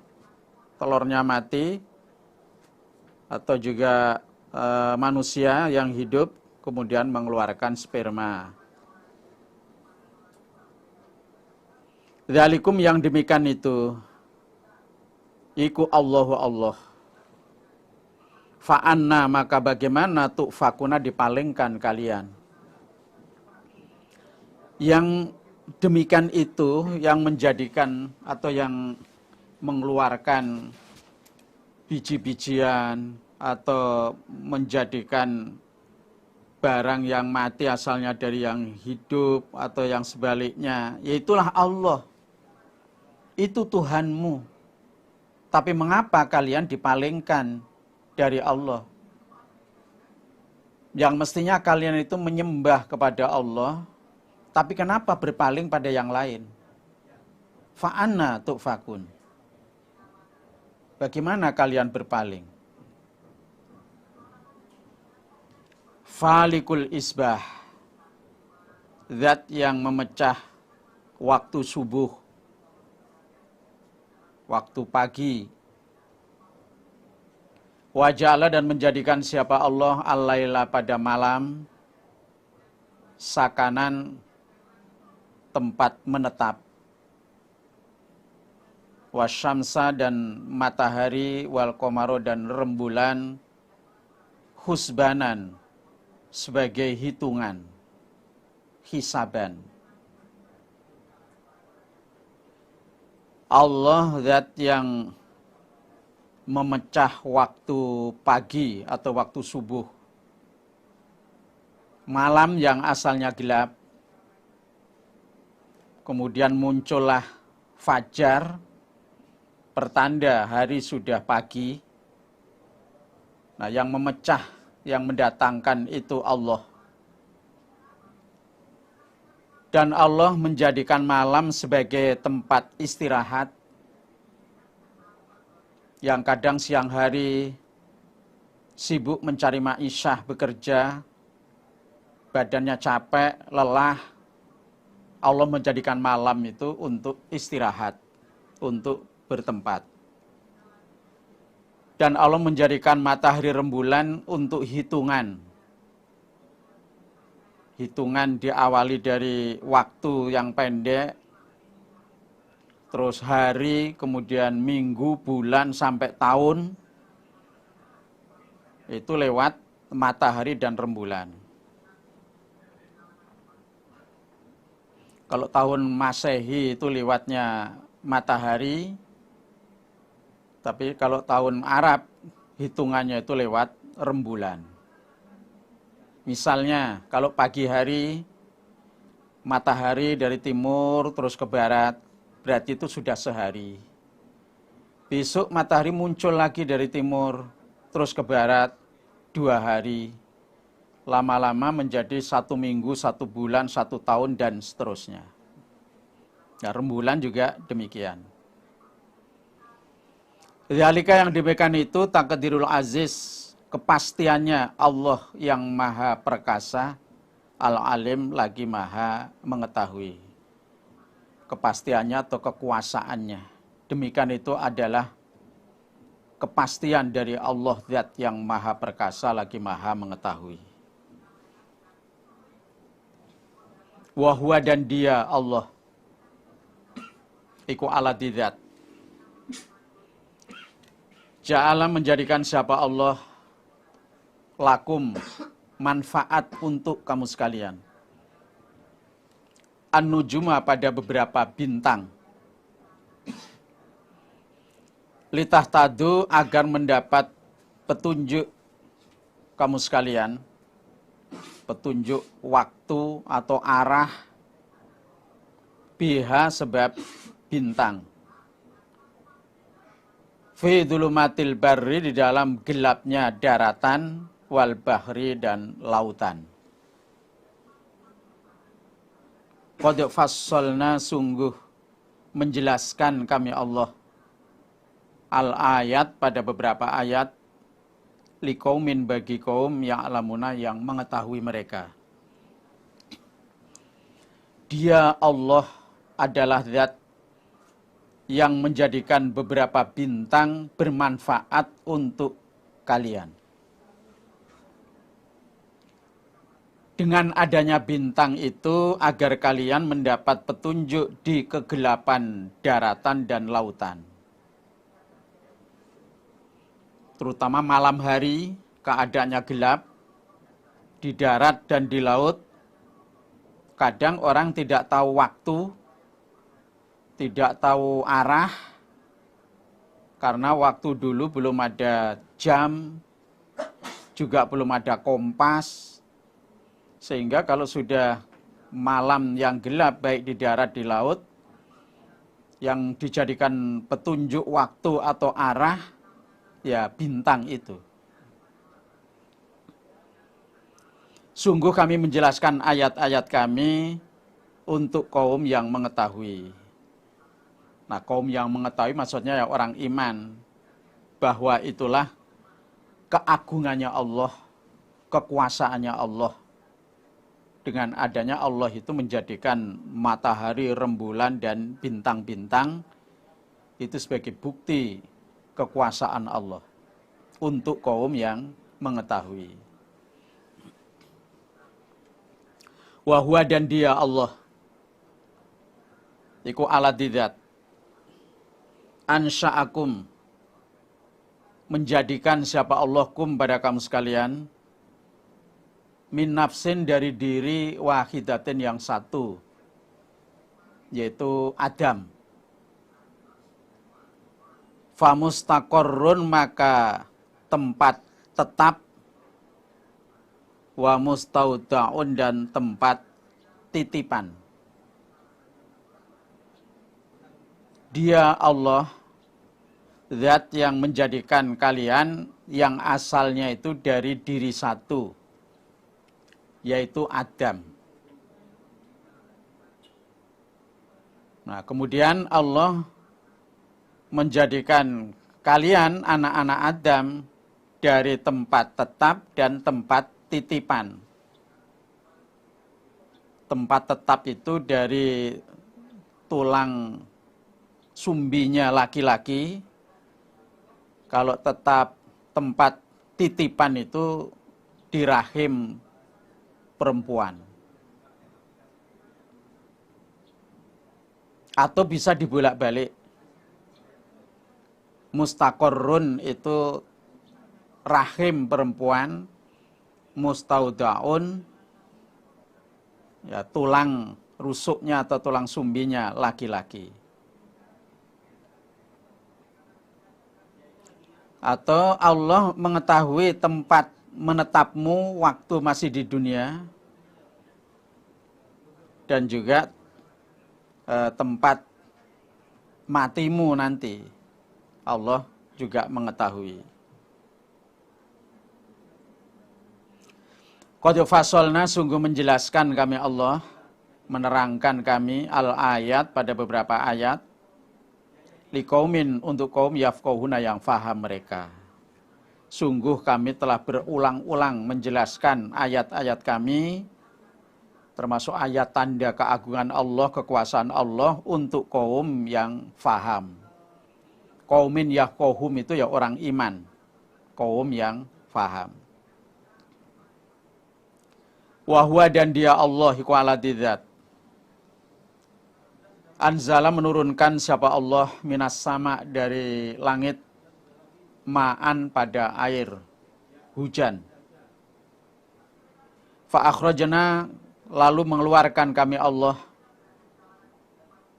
telurnya mati, atau juga manusia yang hidup kemudian mengeluarkan sperma. Dzalikum, yang demikian itu, iku Allahu Allah. Fa'anna, maka bagaimana tu'fakuna, dipalingkan kalian. Yang demikian itu, yang menjadikan atau yang mengeluarkan biji-bijian atau menjadikan barang yang mati asalnya dari yang hidup atau yang sebaliknya, yaitulah Allah. Itu Tuhanmu. Tapi mengapa kalian dipalingkan dari Allah? Yang mestinya kalian itu menyembah kepada Allah, tapi kenapa berpaling pada yang lain? Fa'anna tu'fakun. Bagaimana kalian berpaling? Falikul isbah, zat yang memecah waktu subuh, waktu pagi. Waja'ala, dan menjadikan siapa Allah al-laila pada malam, sakanan tempat menetap. Wasyamsa, dan matahari, wal qamaro, dan rembulan, husbanan, sebagai hitungan, hisaban. Allah zat yang memecah waktu pagi atau waktu subuh, malam yang asalnya gelap, kemudian muncullah fajar, pertanda hari sudah pagi. Nah, yang memecah, yang mendatangkan itu Allah. Dan Allah menjadikan malam sebagai tempat istirahat, yang kadang siang hari sibuk mencari ma'isyah, bekerja, badannya capek, lelah. Allah menjadikan malam itu untuk istirahat, untuk bertempat. Dan Allah menjadikan matahari rembulan untuk hitungan. Hitungan diawali dari waktu yang pendek, terus hari, kemudian minggu, bulan, sampai tahun. Itu lewat matahari dan rembulan. Kalau tahun Masehi itu lewatnya matahari, tapi kalau tahun Arab hitungannya itu lewat rembulan. Misalnya kalau pagi hari matahari dari timur terus ke barat, berarti itu sudah sehari. Besok matahari muncul lagi dari timur terus ke barat, 2 hari. Lama-lama menjadi 1 minggu, 1 bulan, 1 tahun, dan seterusnya. Nah, rembulan juga demikian. Zalika, yang demikian itu taqdirul aziz, kepastiannya Allah yang maha perkasa, al-alim, lagi maha mengetahui. Kepastiannya atau kekuasaannya. Demikian itu adalah kepastian dari Allah zat yang maha perkasa, lagi maha mengetahui. Wahwa, dan dia Allah iku alati zat. Ja'ala, menjadikan siapa Allah lakum, manfaat untuk kamu sekalian. An-nujuma, pada beberapa bintang. Litah tadu, agar mendapat petunjuk kamu sekalian. Petunjuk waktu atau arah. Biha, sebab bintang. Fi dhulumatil barri, di dalam gelapnya daratan, wal bahri, dan lautan. Qad fassalna, sungguh menjelaskan kami Allah, al-ayat, pada beberapa ayat, liqaumin, bagi kaum yang alamuna, yang mengetahui mereka. Dia Allah adalah zat yang menjadikan beberapa bintang bermanfaat untuk kalian. Dengan adanya bintang itu, agar kalian mendapat petunjuk di kegelapan daratan dan lautan. Terutama malam hari, keadaannya gelap, di darat dan di laut. Kadang orang tidak tahu waktu, tidak tahu arah, karena waktu dulu belum ada jam, juga belum ada kompas, sehingga kalau sudah malam yang gelap, baik di darat, di laut, yang dijadikan petunjuk waktu atau arah, ya bintang itu. Sungguh kami menjelaskan ayat-ayat kami untuk kaum yang mengetahui. Nah, kaum yang mengetahui maksudnya ya orang iman. bahwa itulah keagungannya Allah, kekuasaannya Allah. Dengan adanya Allah itu menjadikan matahari, rembulan, dan bintang-bintang itu sebagai bukti kekuasaan Allah untuk kaum yang mengetahui. Wahwa dan dia Allah iku alat didat ansha'akum menjadikan siapa Allah kum pada kamu sekalian min nafsin dari diri wahidatin yang satu, yaitu Adam. Famustaqarrun maka tempat tetap, wa mustaudaun dan tempat titipan. Dia Allah, zat yang menjadikan kalian yang asalnya itu dari diri satu, yaitu Adam. Nah, kemudian Allah menjadikan kalian anak-anak Adam dari tempat tetap dan tempat titipan. Tempat tetap itu dari tulang sumbinya laki-laki. Kalau tetap tempat titipan itu di rahim perempuan. Atau bisa dibolak-balik. Mustaqarrun itu rahim perempuan, mustaudaun ya tulang rusuknya atau tulang sumbinya laki-laki. Atau Allah mengetahui tempat menetapmu waktu masih di dunia dan juga tempat matimu nanti. Allah juga mengetahui. Qad fasalna sungguh menjelaskan kami Allah, menerangkan kami al-ayat pada beberapa ayat liqaumin untuk kaum yafqahuna yang faham mereka. Sungguh kami telah berulang-ulang menjelaskan ayat-ayat kami, termasuk ayat tanda keagungan Allah, kekuasaan Allah untuk kaum yang faham. Qaumin yafqahum itu ya orang iman, kaum yang faham. Wahwa dan dia Allah iku aladidzat. Anzala menurunkan siapa Allah minas sama dari langit ma'an pada air hujan. Fa akhrajna lalu mengeluarkan kami Allah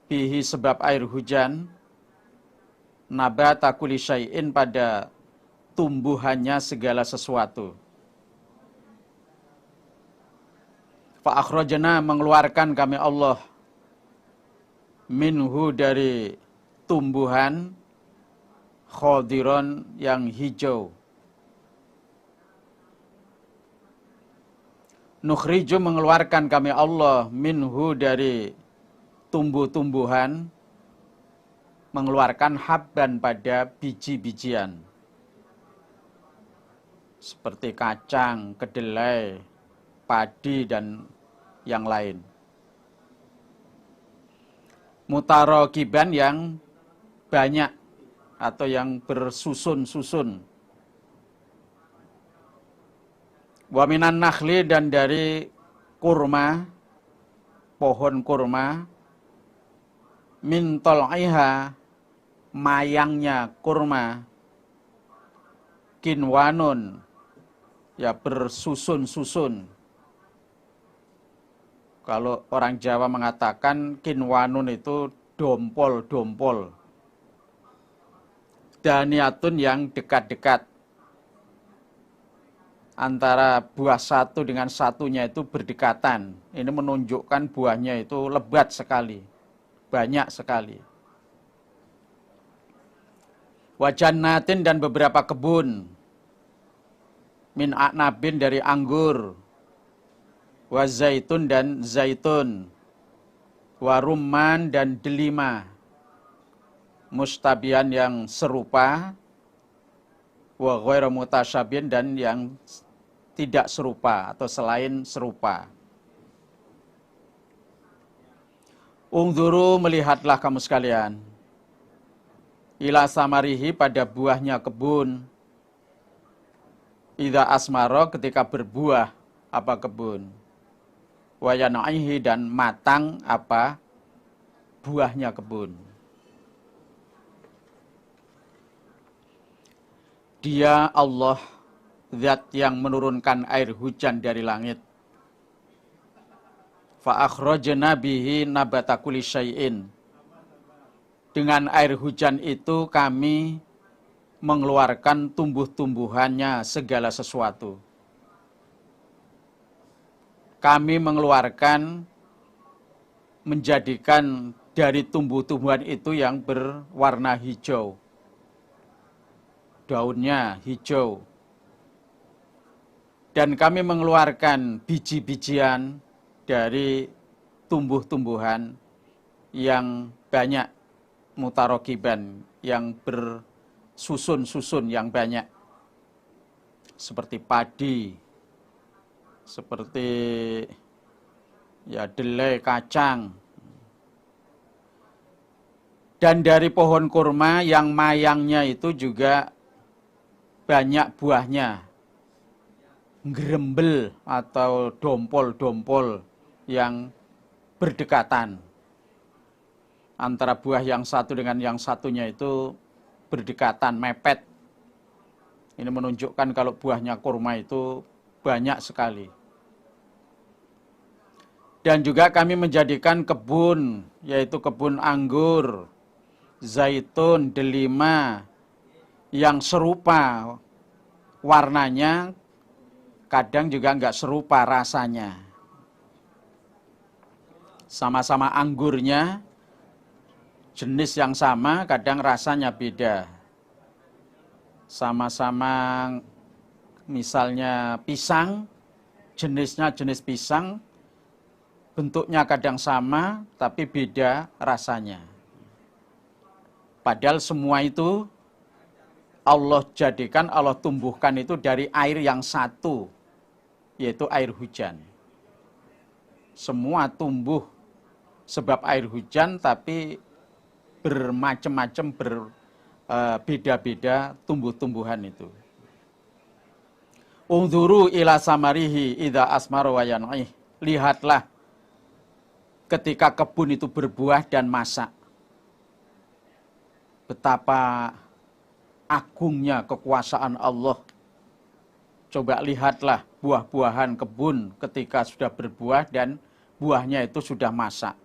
bihi sebab air hujan nabata kulli syai'in pada tumbuhannya segala sesuatu. Fa akhrajna mengeluarkan kami Allah minhu dari tumbuhan khadiron yang hijau. Nukhriju mengeluarkan kami Allah minhu dari tumbuh-tumbuhan, mengeluarkan habban pada biji-bijian. Seperti kacang, kedelai, padi, dan yang lain. Mutarokiban yang banyak atau yang bersusun-susun. Wa minan nakhli dan dari kurma, pohon kurma, min tol'iha mayangnya kurma, kinwanun ya bersusun-susun. Kalau orang Jawa mengatakan kinwanun itu dompol-dompol. Daniatun yang dekat-dekat. Antara buah satu dengan satunya itu berdekatan. Ini menunjukkan buahnya itu lebat sekali. Banyak sekali. Wajannatin dan beberapa kebun. Min a'nabin dari anggur. Wa zaitun dan zaitun. Wa rumman dan delima. Mustabian yang serupa. wa ghairu mutasyabihin, dan yang tidak serupa atau selain serupa. Ungduru, melihatlah kamu sekalian, ila samarihi, pada buahnya kebun, idza asmaro, ketika berbuah apa kebun, wa yanaihi, dan matang apa buahnya kebun. Dia Allah, zat yang menurunkan air hujan dari langit. Fa akhrajna bihi nabata kulli syai'in. Dengan air hujan itu kami mengeluarkan tumbuh-tumbuhannya segala sesuatu. Kami mengeluarkan, menjadikan dari tumbuh-tumbuhan itu yang berwarna hijau. Daunnya hijau. Dan kami mengeluarkan biji-bijian dari tumbuh-tumbuhan yang banyak, mutarokiban, yang bersusun-susun yang banyak, seperti padi, seperti delai, kacang. Dan dari pohon kurma yang mayangnya itu juga banyak buahnya, gerembel atau dompol-dompol yang berdekatan. Antara buah yang satu dengan yang satunya itu berdekatan, mepet. Ini menunjukkan kalau buahnya kurma itu banyak sekali. Dan juga kami menjadikan kebun, yaitu kebun anggur, zaitun, delima, yang serupa warnanya, kadang juga enggak serupa rasanya. Sama-sama anggurnya, jenis yang sama, kadang rasanya beda. Sama-sama misalnya pisang, jenisnya jenis pisang, bentuknya kadang sama, tapi beda rasanya. Padahal semua itu Allah jadikan, Allah tumbuhkan itu dari air yang satu, yaitu air hujan. Semua tumbuh sebab air hujan, tapi bermacam-macam, berbeda-beda tumbuh-tumbuhan itu. Ungduru ila samarihi idza asmara wa yan'ih. Lihatlah ketika kebun itu berbuah dan masak. Betapa agungnya kekuasaan Allah. Coba lihatlah buah-buahan kebun ketika sudah berbuah dan buahnya itu sudah masak.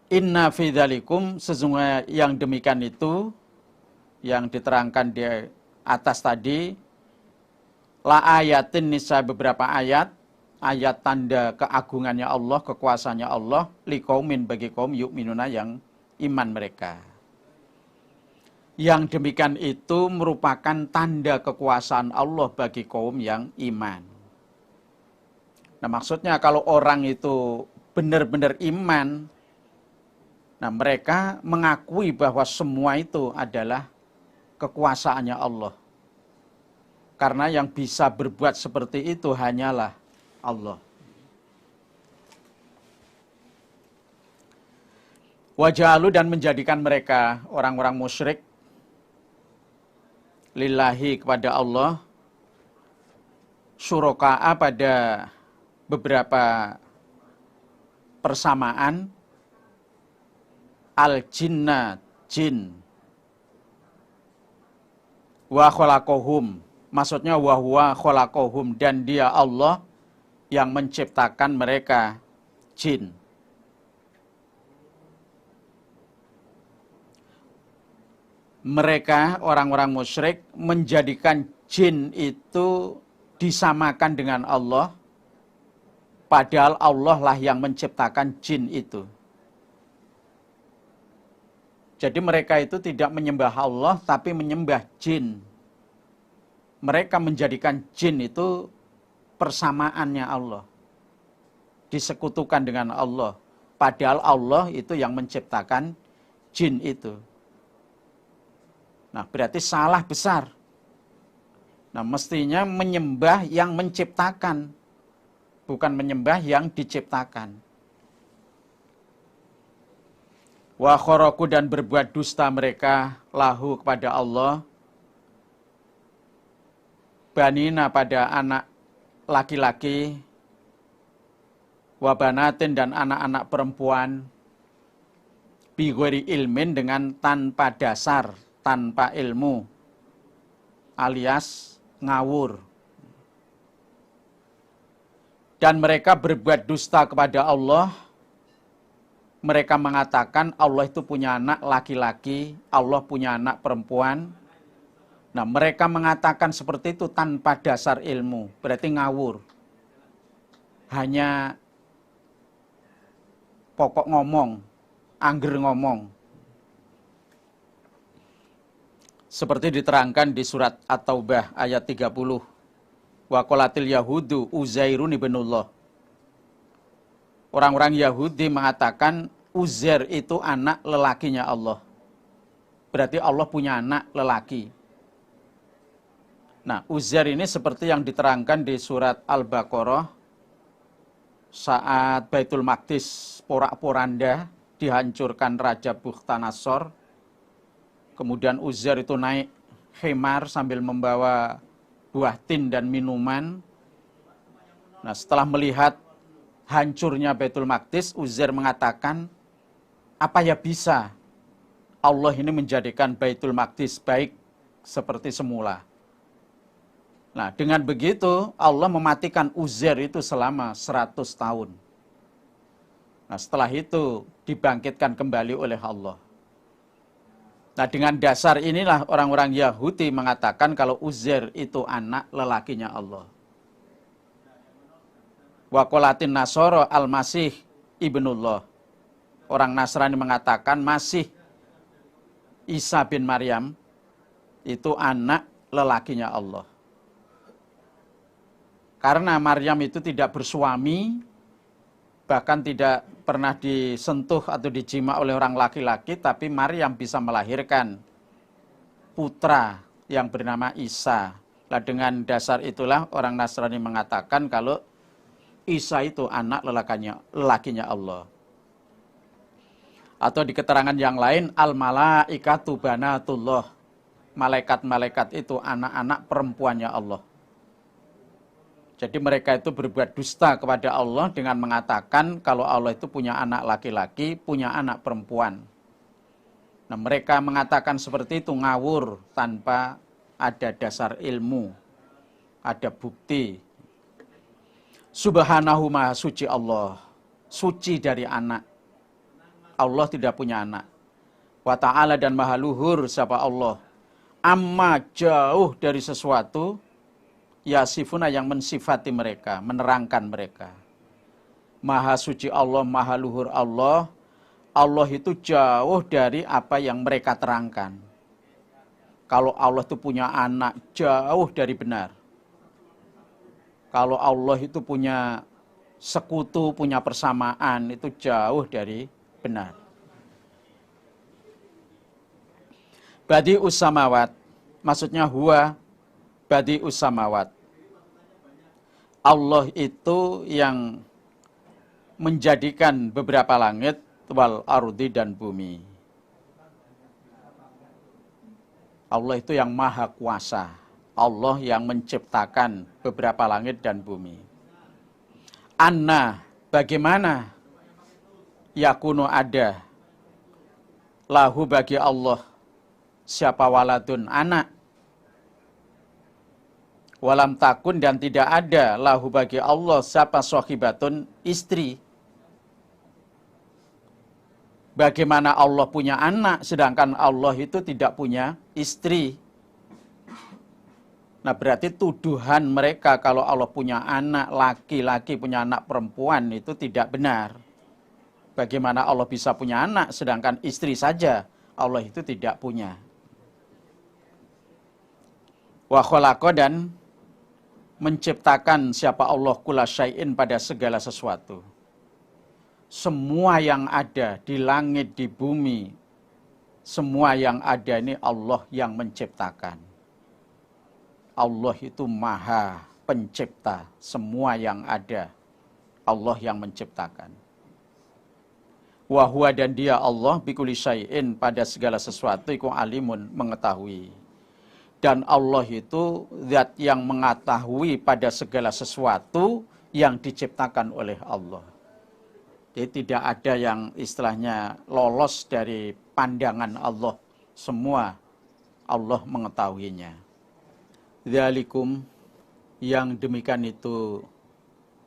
Inna fi dzalikum, sesungguhnya yang demikian itu, yang diterangkan di atas tadi, la ayatin, nisa beberapa ayat, ayat tanda keagungannya Allah, kekuasaannya Allah, liqaumin, bagi kaum yu'minuna yang iman mereka. Yang demikian itu merupakan tanda kekuasaan Allah bagi kaum yang iman. Nah, maksudnya kalau orang itu benar-benar iman, nah mereka mengakui bahwa semua itu adalah kekuasaannya Allah. Karena yang bisa berbuat seperti itu hanyalah Allah. Wajalu, dan menjadikan mereka orang-orang musyrik lillahi, kepada Allah, syuraka'a, pada beberapa persamaan, al-jinna, jin, wa khalaqahum, maksudnya wa huwa khalaqahum, dan dia Allah yang menciptakan mereka, jin. Mereka, orang-orang musyrik, menjadikan jin itu disamakan dengan Allah, padahal Allah lah yang menciptakan jin itu. Jadi mereka itu tidak menyembah Allah, tapi menyembah jin. Mereka menjadikan jin itu persamaannya Allah, disekutukan dengan Allah, padahal Allah itu yang menciptakan jin itu. Nah, berarti salah besar. Nah, mestinya menyembah yang menciptakan, bukan menyembah yang diciptakan. Wa kharaku dan berbuat dusta mereka lahu kepada Allah, banina pada anak laki-laki, wa banatin dan anak-anak perempuan, bi ghairi ilmin dengan tanpa dasar, tanpa ilmu, alias ngawur. Dan mereka berbuat dusta kepada Allah. Mereka mengatakan Allah itu punya anak laki-laki, Allah punya anak perempuan. Nah, mereka mengatakan seperti itu tanpa dasar ilmu, berarti ngawur. Hanya pokok ngomong, angger ngomong. Seperti diterangkan di surat At-Taubah ayat 30. Wa qalatil yahudu Uzairun ibnullah. Orang-orang Yahudi mengatakan Uzair itu anak lelakinya Allah. Berarti Allah punya anak lelaki. Nah, Uzair ini seperti yang diterangkan di surat Al-Baqarah saat Baitul Maqdis porak-poranda dihancurkan Raja Bukhtanasor. Kemudian Uzair itu naik khimar sambil membawa buah tin dan minuman. Nah, setelah melihat hancurnya Baitul Maqdis, Uzair mengatakan, apa ya bisa Allah ini menjadikan Baitul Maqdis baik seperti semula. Nah, dengan begitu Allah mematikan Uzair itu selama 100 tahun. Nah, setelah itu dibangkitkan kembali oleh Allah. Nah, dengan dasar inilah orang-orang Yahudi mengatakan kalau Uzair itu anak lelakinya Allah. Wa qalatin Nasara al-Masih ibnullah. Orang Nasrani mengatakan Masih Isa bin Maryam itu anak lelakinya Allah. Karena Maryam itu tidak bersuami, bahkan tidak pernah disentuh atau dijima oleh orang laki-laki, tapi Maryam bisa melahirkan putra yang bernama Isa. Nah, dengan dasar itulah orang Nasrani mengatakan kalau Isa itu anak lelakinya Allah. Atau di keterangan yang lain, al-malaikatu banatullah. Malaikat-malaikat itu anak-anak perempuannya Allah. Jadi mereka itu berbuat dusta kepada Allah dengan mengatakan kalau Allah itu punya anak laki-laki, punya anak perempuan. Nah, mereka mengatakan seperti itu ngawur tanpa ada dasar ilmu, ada bukti. Subhanahu maha suci Allah, suci dari anak. Allah tidak punya anak. Wa ta'ala dan maha luhur siapa Allah. Amma jauh dari sesuatu yasifuna yang mensifati mereka, menerangkan mereka. Maha suci Allah, maha luhur Allah. Allah itu jauh dari apa yang mereka terangkan. Kalau Allah itu punya anak, jauh dari benar. Kalau Allah itu punya sekutu, punya persamaan, itu jauh dari benar. Badi'us samawat, maksudnya huwa badi'us samawat. Allah itu yang menjadikan beberapa langit, wal ardi dan bumi. Allah itu yang maha kuasa. Allah yang menciptakan beberapa langit dan bumi. Anna, bagaimana yakunu ada lahu bagi Allah siapa waladun anak, walam takun dan tidak ada lahu bagi Allah siapa sohibatun istri. Bagaimana Allah punya anak sedangkan Allah itu tidak punya istri. Nah, berarti tuduhan mereka kalau Allah punya anak laki-laki, punya anak perempuan itu tidak benar. Bagaimana Allah bisa punya anak sedangkan istri saja Allah itu tidak punya. Wa khalaqa dan menciptakan siapa Allah kula syai'in pada segala sesuatu. Semua yang ada di langit, di bumi, semua yang ada ini Allah yang menciptakan. Allah itu maha pencipta, semua yang ada Allah yang menciptakan. Wa huwa, dan dia Allah bikulli syai'in, pada segala sesuatu iku alimun, mengetahui. Dan Allah itu zat yang mengetahui pada segala sesuatu yang diciptakan oleh Allah. Jadi tidak ada yang istilahnya lolos dari pandangan Allah. Semua Allah mengetahuinya. Dzalikum, yang demikian itu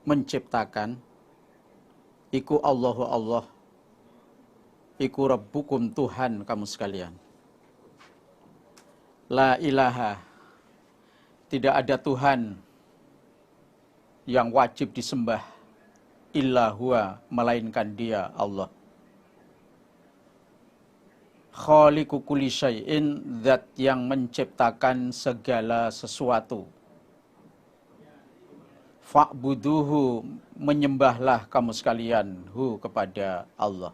menciptakan, iku Allahu Allah, iku Rabbukum, Tuhan kamu sekalian. La ilaha, tidak ada Tuhan yang wajib disembah, illa huwa, melainkan dia Allah. Khaliqu kulli syai'in, zat yang menciptakan segala sesuatu. Fa'buduhu, menyembahlah kamu sekalian hu, kepada Allah.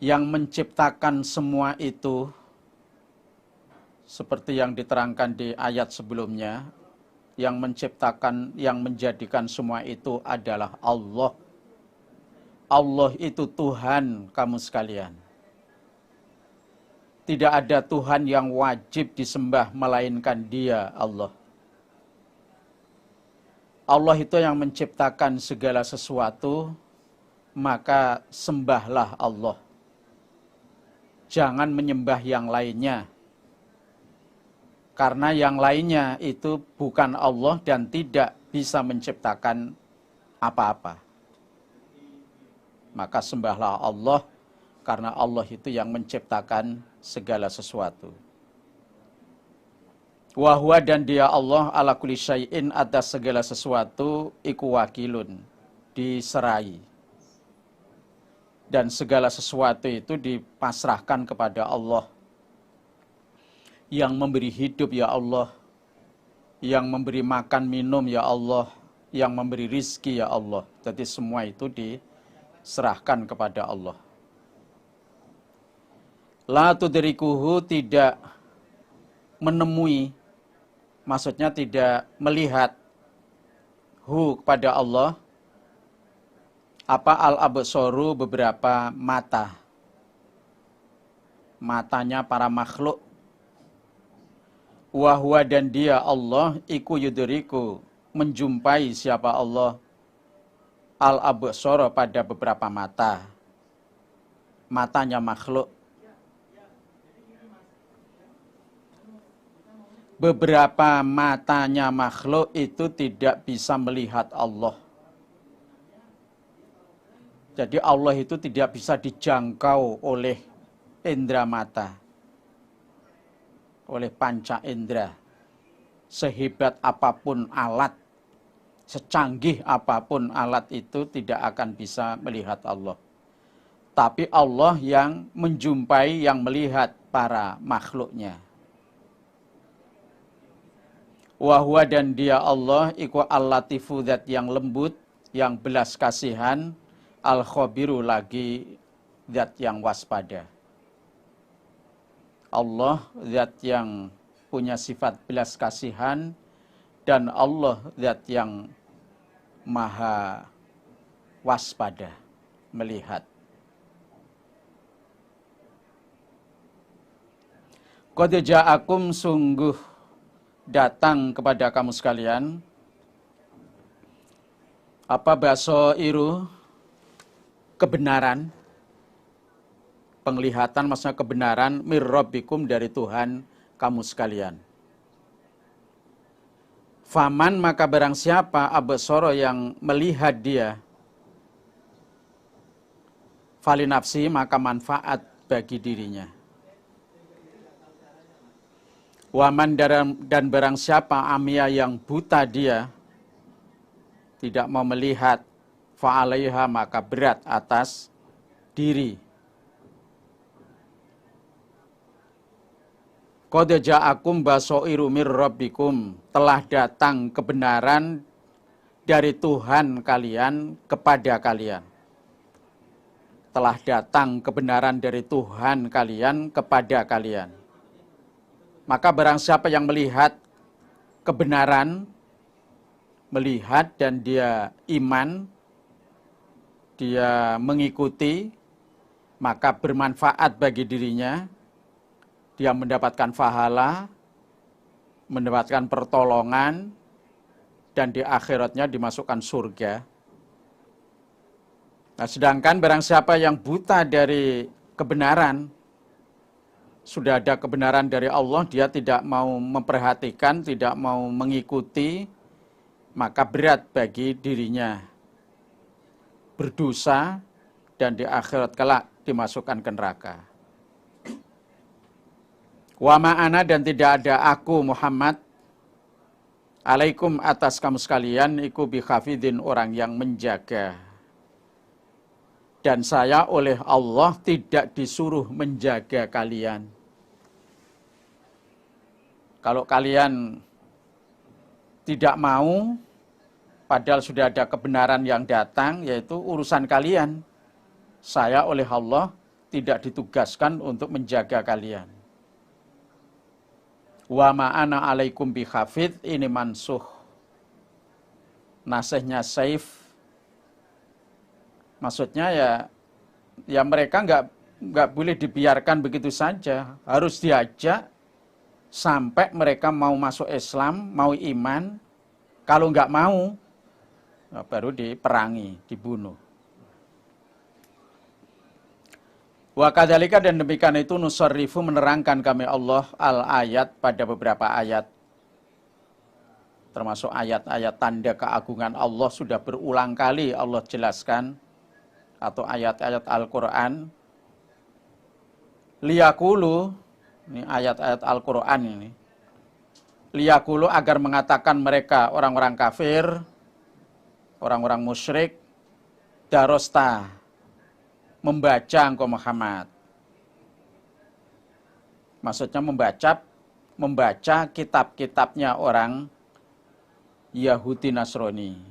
Yang menciptakan semua itu, seperti yang diterangkan di ayat sebelumnya, yang menciptakan, yang menjadikan semua itu adalah Allah. Allah itu Tuhan kamu sekalian. Tidak ada Tuhan yang wajib disembah melainkan dia Allah. Allah itu yang menciptakan segala sesuatu, maka sembahlah Allah. Jangan menyembah yang lainnya. Karena yang lainnya itu bukan Allah dan tidak bisa menciptakan apa-apa. Maka sembahlah Allah, karena Allah itu yang menciptakan segala sesuatu. Wa huwa, dan dia Allah, ala kulli syai'in, atas segala sesuatu, iku wakilun, diserai. Dan segala sesuatu itu dipasrahkan kepada Allah. Yang memberi hidup ya Allah, yang memberi makan minum ya Allah, yang memberi rizki ya Allah. Jadi semua itu diserahkan kepada Allah. La tudrikuhu, tidak menemui, maksudnya tidak melihat hu, kepada Allah, apa al-absaru, beberapa mata, matanya para makhluk. Wa huwa, dan dia Allah, iku yudriku, menjumpai siapa Allah, al-absara, pada beberapa mata, matanya makhluk. Beberapa matanya makhluk itu tidak bisa melihat Allah. Jadi Allah itu tidak bisa dijangkau oleh indera mata, oleh panca indera. Sehebat apapun alat, secanggih apapun alat itu tidak akan bisa melihat Allah. Tapi Allah yang menjumpai, yang melihat para makhluknya. Wa huwa, dan dia Allah, iku al-latifu, zat yang lembut, yang belas kasihan, al-khabiru, lagi zat yang waspada. Allah zat yang punya sifat belas kasihan, dan Allah zat yang maha waspada, melihat. Qad ja'akum, sungguh datang kepada kamu sekalian, apa basairu, kebenaran, penglihatan, maksudnya kebenaran, mir rabbikum, dari Tuhan kamu sekalian. Faman, maka barang siapa, absara, yang melihat dia, fali nafsi, maka manfaat bagi dirinya. Waman, dan barang siapa amia, yang buta dia, tidak mau melihat, fa'alaiha, maka berat atas diri. Qad ja'akum basairu mir rabbikum, telah datang kebenaran dari Tuhan kalian kepada kalian. telah datang kebenaran dari Tuhan kalian kepada kalian. Maka barang siapa yang melihat kebenaran, melihat dan dia iman, dia mengikuti, maka bermanfaat bagi dirinya, dia mendapatkan pahala, mendapatkan pertolongan, dan di akhiratnya dimasukkan surga. Nah, sedangkan barang siapa yang buta dari kebenaran, sudah ada kebenaran dari Allah, dia tidak mau memperhatikan, tidak mau mengikuti, maka berat bagi dirinya berdosa dan di akhirat kelak dimasukkan ke neraka. Wa ma'ana dan tidak ada aku Muhammad alaikum atas kamu sekalian iku bihafidin orang yang menjaga. Dan saya oleh Allah tidak disuruh menjaga kalian. Kalau kalian tidak mau, padahal sudah ada kebenaran yang datang, yaitu urusan kalian. Saya oleh Allah tidak ditugaskan untuk menjaga kalian. Wa ma'ana alaikum bihafid, ini mansuh. Nasihnya Saif. Maksudnya ya mereka nggak boleh dibiarkan begitu saja, harus diajak sampai mereka mau masuk Islam, mau iman. Kalau nggak mau, baru diperangi, dibunuh. Wa kadzalika dan demikian itu nusarrifu menerangkan kami Allah al-ayat pada beberapa ayat. Termasuk ayat-ayat tanda keagungan Allah sudah berulang kali Allah jelaskan. Atau ayat-ayat Al-Quran. Liyakulu, ini ayat-ayat Al-Quran ini. Liyakulu agar mengatakan mereka orang-orang kafir, orang-orang musyrik, darosta, membaca engkau Muhammad. Maksudnya membaca kitab-kitabnya orang Yahudi Nasrani.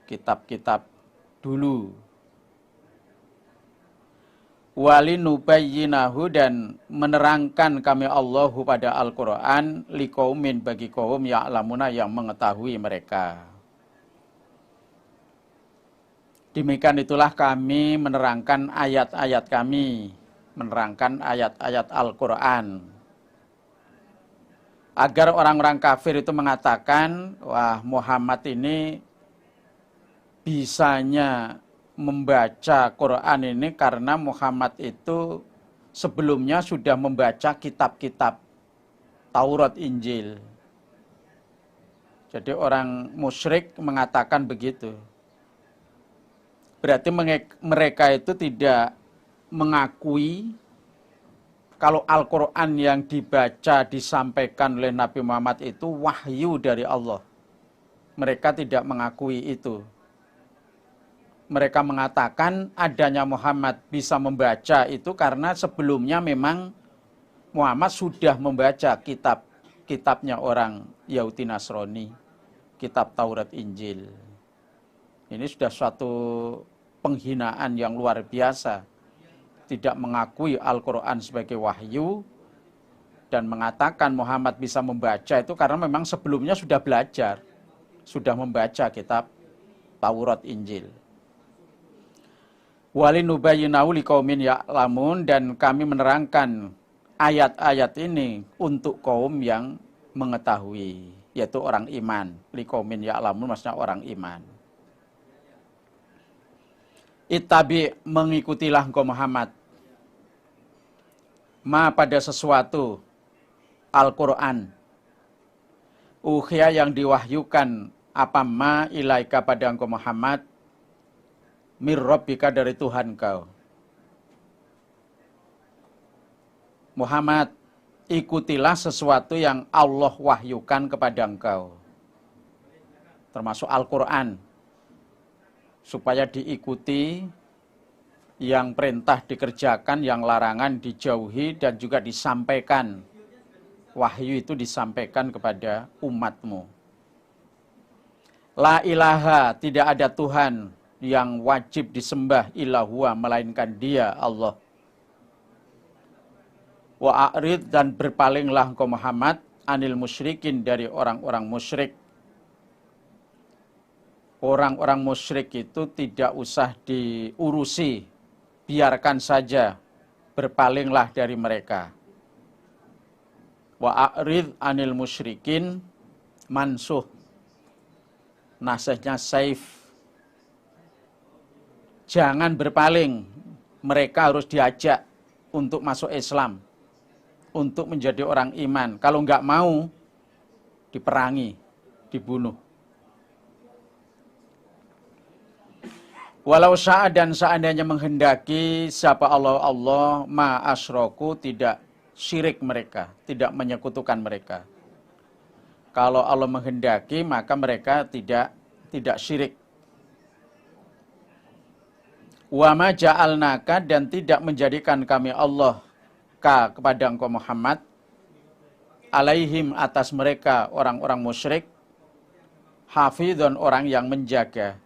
Kitab-kitab dulu. Walinubayyinahu dan menerangkan kami Allahu pada Al-Quran liqaumin bagi kaum ya'lamuna yang mengetahui mereka. Demikian itulah kami menerangkan ayat-ayat kami, menerangkan ayat-ayat Al-Quran. Agar orang-orang kafir itu mengatakan, wah Muhammad ini bisanya membaca Quran ini karena Muhammad itu sebelumnya sudah membaca kitab-kitab Taurat Injil. Jadi orang musyrik mengatakan begitu. Berarti mereka itu tidak mengakui kalau Al-Quran yang dibaca, disampaikan oleh Nabi Muhammad itu wahyu dari Allah. Mereka tidak mengakui itu. Mereka mengatakan adanya Muhammad bisa membaca itu karena sebelumnya memang Muhammad sudah membaca kitabnya orang Yahudi Nasrani, kitab Taurat Injil. Ini sudah suatu penghinaan yang luar biasa. Tidak mengakui Al-Quran sebagai wahyu dan mengatakan Muhammad bisa membaca itu karena memang sebelumnya sudah belajar, sudah membaca kitab Taurat Injil. Walinubayyinahu liqaumin ya'lamun dan kami menerangkan ayat-ayat ini untuk kaum yang mengetahui, yaitu orang iman. Liqaumin ya'lamun maksudnya orang iman. Ittabi mengikutilah engkau Muhammad ma pada sesuatu Al-Quran ukhya yang diwahyukan apa ma ilaika pada engkau Muhammad mir rabbika dari Tuhan kau. Muhammad, ikutilah sesuatu yang Allah wahyukan kepada engkau. Termasuk Al-Quran. Supaya diikuti, yang perintah dikerjakan, yang larangan dijauhi, dan juga disampaikan. Wahyu itu disampaikan kepada umatmu. La ilaha, tidak ada Tuhan yang wajib disembah illa huwa, melainkan Dia Allah. Wa a'rid, dan berpalinglah engkau Muhammad, anil musyrikin, dari orang-orang musyrik. Orang-orang musyrik itu tidak usah diurusi, biarkan saja, berpalinglah dari mereka. Wa a'rid anil musyrikin, mansuh, nasihnya Saif. Jangan berpaling, mereka harus diajak untuk masuk Islam, untuk menjadi orang iman. Kalau nggak mau, diperangi, dibunuh. Walau sya'a, dan seandainya menghendaki siapa Allah ma asyraku, tidak syirik mereka, tidak menyekutukan mereka. Kalau Allah menghendaki, maka mereka tidak syirik. Wa ma ja'alnaka, dan tidak menjadikan kami Allah kepada engkau Muhammad, alaihim, atas mereka orang-orang musyrik, hafidhon, orang yang menjaga.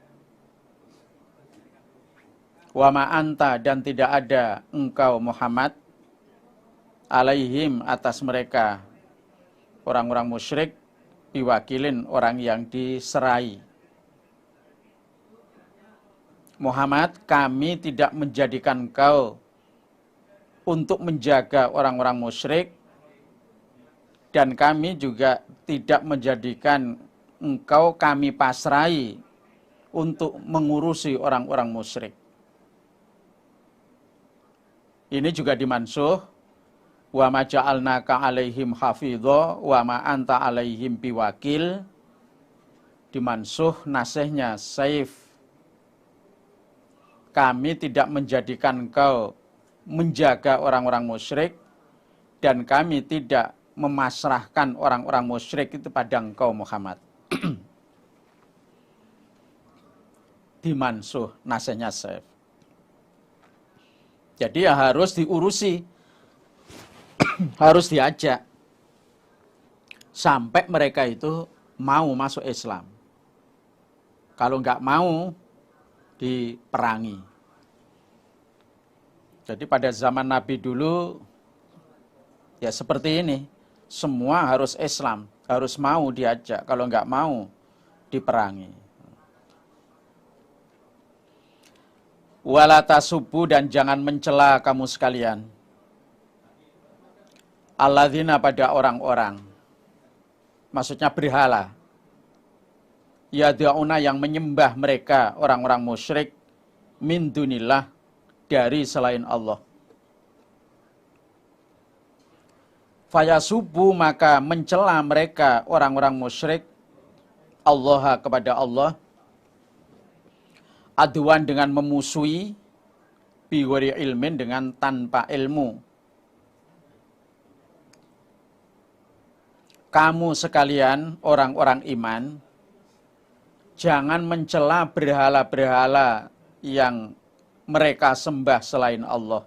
Wa ma anta, dan tidak ada engkau Muhammad, alaihim, atas mereka orang-orang musyrik, biwakilin, orang yang diserai. Muhammad, kami tidak menjadikan engkau untuk menjaga orang-orang musyrik, dan kami juga tidak menjadikan engkau kami pasrai untuk mengurusi orang-orang musyrik. Ini juga dimansuh, wa ma ja'alnaka alaihim hafidho wa ma anta alaihim biwakil, dimansuh nasihnya Saif. Kami tidak menjadikan engkau menjaga orang-orang musyrik, dan kami tidak memasrahkan orang-orang musyrik itu pada engkau Muhammad. Dimansuh nasihnya Saif. Jadi ya harus diurusi, harus diajak, sampai mereka itu mau masuk Islam. Kalau nggak mau, diperangi. Jadi pada zaman Nabi dulu, ya seperti ini, semua harus Islam, harus mau diajak, kalau nggak mau, diperangi. Wala tasubbu, dan jangan mencela kamu sekalian, alladzina, pada orang-orang, maksudnya berhala, yad'una, yang menyembah mereka orang-orang musyrik, min dunillah, dari selain Allah. Fayasubbu, maka mencela mereka orang-orang musyrik, Allah, kepada Allah, adwan, dengan memusuhi, biwari ilmin, dengan tanpa ilmu. Kamu sekalian orang-orang iman, jangan mencela berhala-berhala yang mereka sembah selain Allah.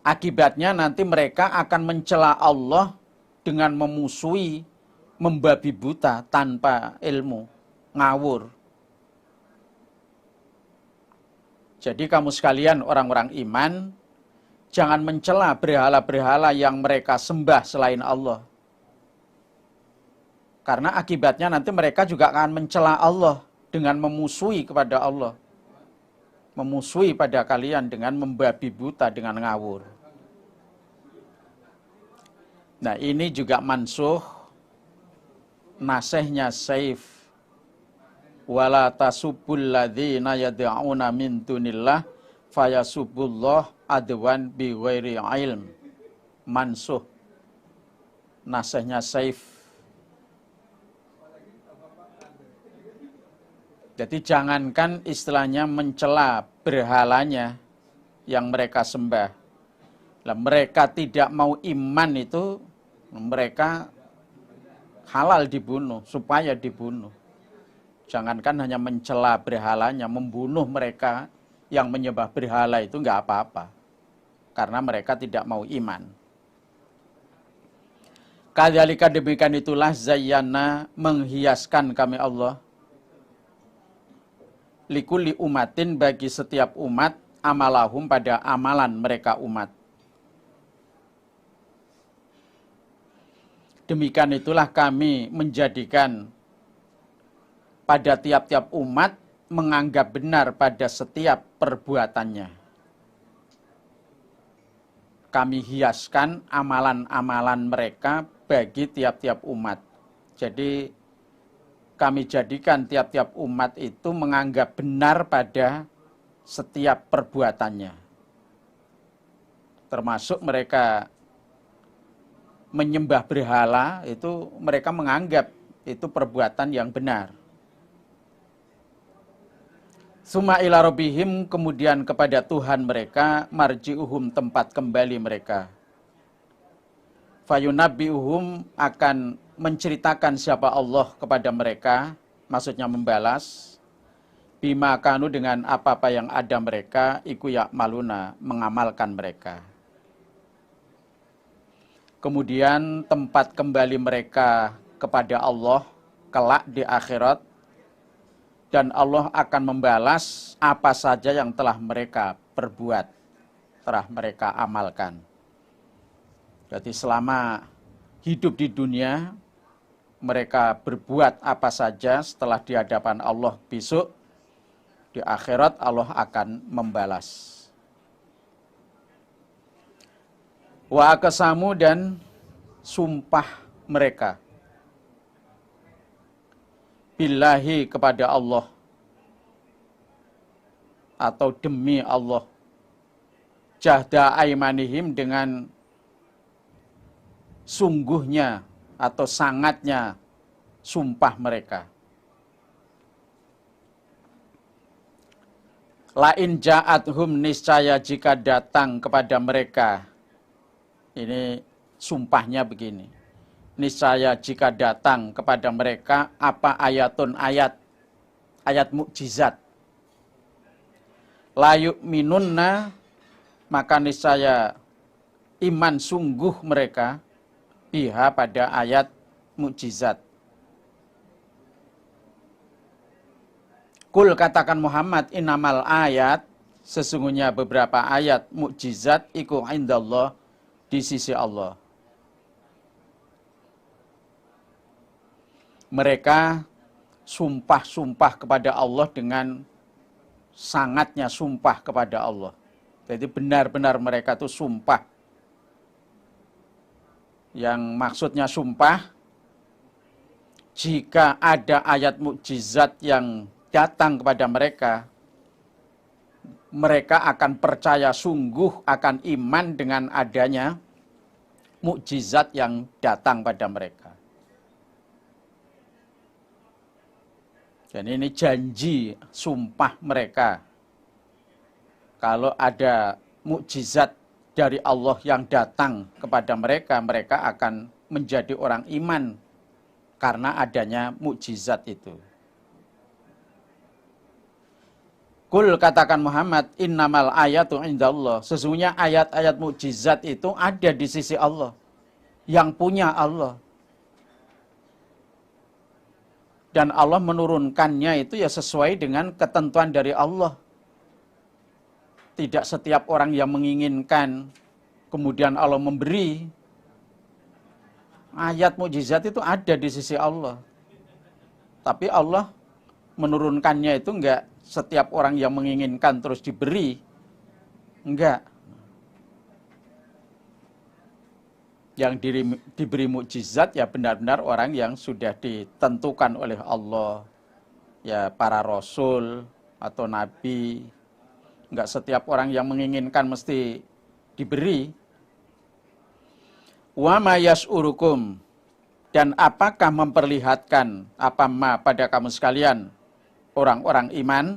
Akibatnya nanti mereka akan mencela Allah dengan memusuhi, membabi buta tanpa ilmu, ngawur. Jadi kamu sekalian orang-orang iman, jangan mencela berhala-berhala yang mereka sembah selain Allah. Karena akibatnya nanti mereka juga akan mencela Allah dengan memusuhi kepada Allah. Memusuhi pada kalian dengan membabi buta, dengan ngawur. Nah, ini juga mansuh nasihnya Saif. Wala tasubbul ladzina yad'una min dunillah fayasubbullah adwan bighairi ilm. Mansuh nasihnya Saif. Jadi jangankan istilahnya mencela berhalanya yang mereka sembah. Lah mereka tidak mau iman itu, mereka halal dibunuh, supaya dibunuh. Jangankan hanya mencela berhalanya, membunuh mereka yang menyembah berhala itu enggak apa-apa. Karena mereka tidak mau iman. Kadzalika demikian itulah zayyana menghiaskan kami Allah likulli umatin bagi setiap umat amalahum pada amalan mereka umat. Demikian itulah kami menjadikan pada tiap-tiap umat menganggap benar pada setiap perbuatannya. Kami hiaskan amalan-amalan mereka bagi tiap-tiap umat. Jadi kami jadikan tiap-tiap umat itu menganggap benar pada setiap perbuatannya. Termasuk mereka menyembah berhala, itu mereka menganggap itu perbuatan yang benar. Summa ila rabbihim, kemudian kepada Tuhan mereka, marji'uhum, tempat kembali mereka. Fayunabbi'uhum, akan menceritakan siapa Allah kepada mereka, maksudnya membalas, bima kanu, dengan apa-apa yang ada mereka, iku ya'maluna, mengamalkan mereka. Kemudian tempat kembali mereka kepada Allah, kelak di akhirat, dan Allah akan membalas apa saja yang telah mereka perbuat, telah mereka amalkan. Jadi selama hidup di dunia, mereka berbuat apa saja, setelah di hadapan Allah besok, di akhirat Allah akan membalas. Wa aqsamu, dan sumpah mereka. Billahi, kepada Allah, atau demi Allah. Jahda aimanihim, dengan sungguhnya atau sangatnya sumpah mereka. Lain ja'athum, niscaya jika datang kepada mereka. Ini sumpahnya begini. Niscaya jika datang kepada mereka apa ayatun, ayat mukjizat. La yu'minunna, maka niscaya iman sungguh mereka biha, pada ayat mukjizat. Kul, katakan Muhammad, innamal ayat, sesungguhnya beberapa ayat mukjizat iku indallah, di sisi Allah. Mereka sumpah-sumpah kepada Allah dengan sangatnya sumpah kepada Allah. Jadi benar-benar mereka itu sumpah. Yang maksudnya sumpah, jika ada ayat mukjizat yang datang kepada mereka, mereka akan percaya sungguh, akan iman dengan adanya mukjizat yang datang pada mereka. Dan ini janji, sumpah mereka. Kalau ada mukjizat dari Allah yang datang kepada mereka, mereka akan menjadi orang iman karena adanya mukjizat itu. Kul, katakan Muhammad, innamal ayatu indallah, sesungguhnya ayat-ayat mukjizat itu ada di sisi Allah, yang punya Allah. Dan Allah menurunkannya itu ya sesuai dengan ketentuan dari Allah. Tidak setiap orang yang menginginkan, kemudian Allah memberi. Ayat mukjizat itu ada di sisi Allah. Tapi Allah menurunkannya itu enggak setiap orang yang menginginkan terus diberi. Enggak. Yang diberi mukjizat ya benar-benar orang yang sudah ditentukan oleh Allah. Ya para rasul atau nabi. Enggak setiap orang yang menginginkan mesti diberi. Wa ma yas'urukum, dan apakah memperlihatkan apa ma pada kamu sekalian orang-orang iman,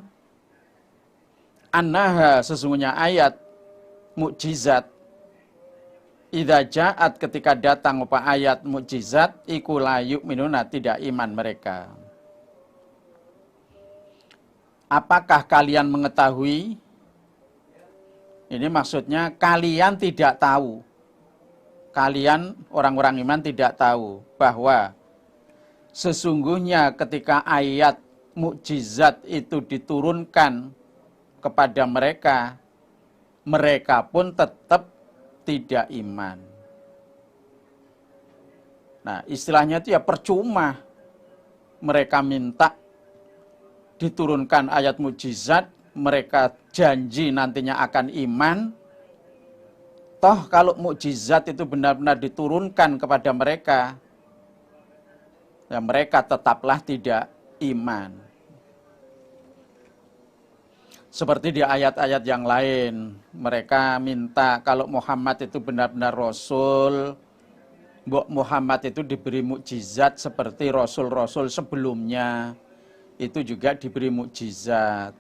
annaha, sesungguhnya ayat mukjizat, idza ja'at, ketika datang apa ayat mukjizat, iku la yu'minuna, tidak iman mereka. Apakah kalian mengetahui? Ini maksudnya kalian tidak tahu. kalian orang-orang iman tidak tahu bahwa sesungguhnya ketika ayat mukjizat itu diturunkan kepada mereka, mereka pun tetap tidak iman. Nah, istilahnya itu ya percuma mereka minta diturunkan ayat mukjizat, mereka janji nantinya akan iman. Toh kalau mukjizat itu benar-benar diturunkan kepada mereka, ya mereka tetaplah tidak iman. Seperti di ayat-ayat yang lain, mereka minta kalau Muhammad itu benar-benar Rasul, Muhammad itu diberi mukjizat seperti Rasul-Rasul sebelumnya, itu juga diberi mukjizat.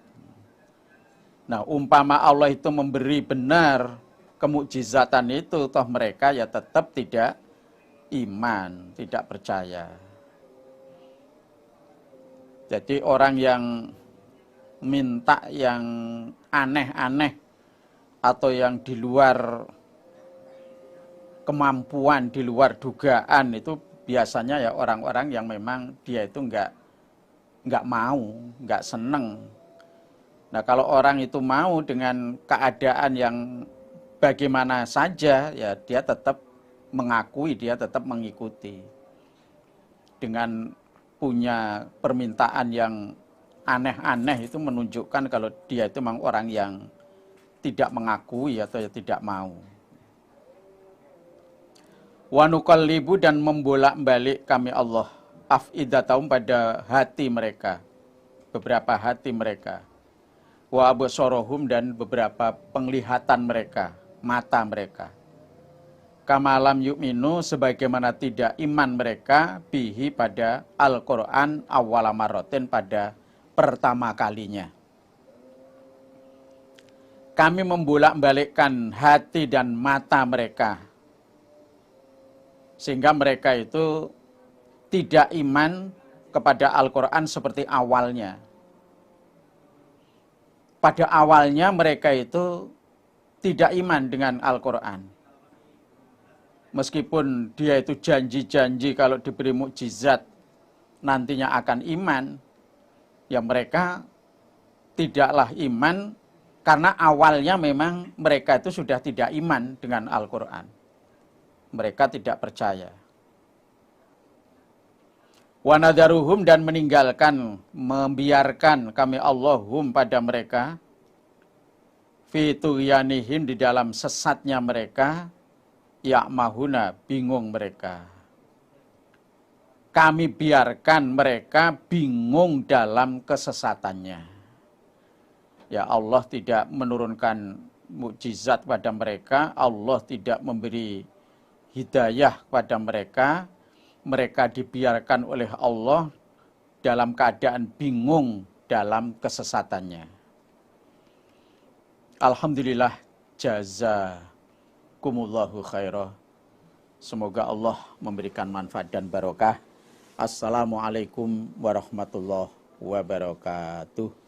Nah, umpama Allah itu memberi benar kemukjizatan itu, toh mereka ya tetap tidak iman, tidak percaya. Jadi orang yang minta yang aneh-aneh atau yang di luar kemampuan, di luar dugaan, itu biasanya ya orang-orang yang memang dia itu nggak mau, nggak seneng. Nah, kalau orang itu mau dengan keadaan yang bagaimana saja, ya dia tetap mengakui, dia tetap mengikuti. Dengan punya permintaan yang aneh-aneh itu menunjukkan kalau dia itu memang orang yang tidak mengakui atau tidak mau. Wa nuqallibu, dan membolak-balik kami Allah afidataum pada hati mereka, beberapa hati mereka. Wa absorohum, dan beberapa penglihatan mereka, mata mereka. Kamalam yu'minu, sebagaimana tidak iman mereka bihi pada Al-Quran awwala marratin, pada pertama kalinya. Kami membolak-balikkan hati dan mata mereka sehingga mereka itu tidak iman kepada Al-Quran seperti awalnya. Pada awalnya mereka itu tidak iman dengan Al-Quran. Meskipun dia itu janji-janji kalau diberi mukjizat nantinya akan iman, ya mereka tidaklah iman karena awalnya memang mereka itu sudah tidak iman dengan Al-Quran. Mereka tidak percaya. Wa nadharuhum, dan meninggalkan, membiarkan kami Allahum pada mereka, fi tughyanihim, di dalam sesatnya mereka, ya'mahuna, bingung mereka. Kami biarkan mereka bingung dalam kesesatannya. Ya, Allah tidak menurunkan mukjizat pada mereka, Allah tidak memberi hidayah kepada mereka, mereka dibiarkan oleh Allah dalam keadaan bingung dalam kesesatannya. Alhamdulillah, jazakumullahu khairah. Semoga Allah memberikan manfaat dan barokah. Assalamualaikum warahmatullahi wabarakatuh.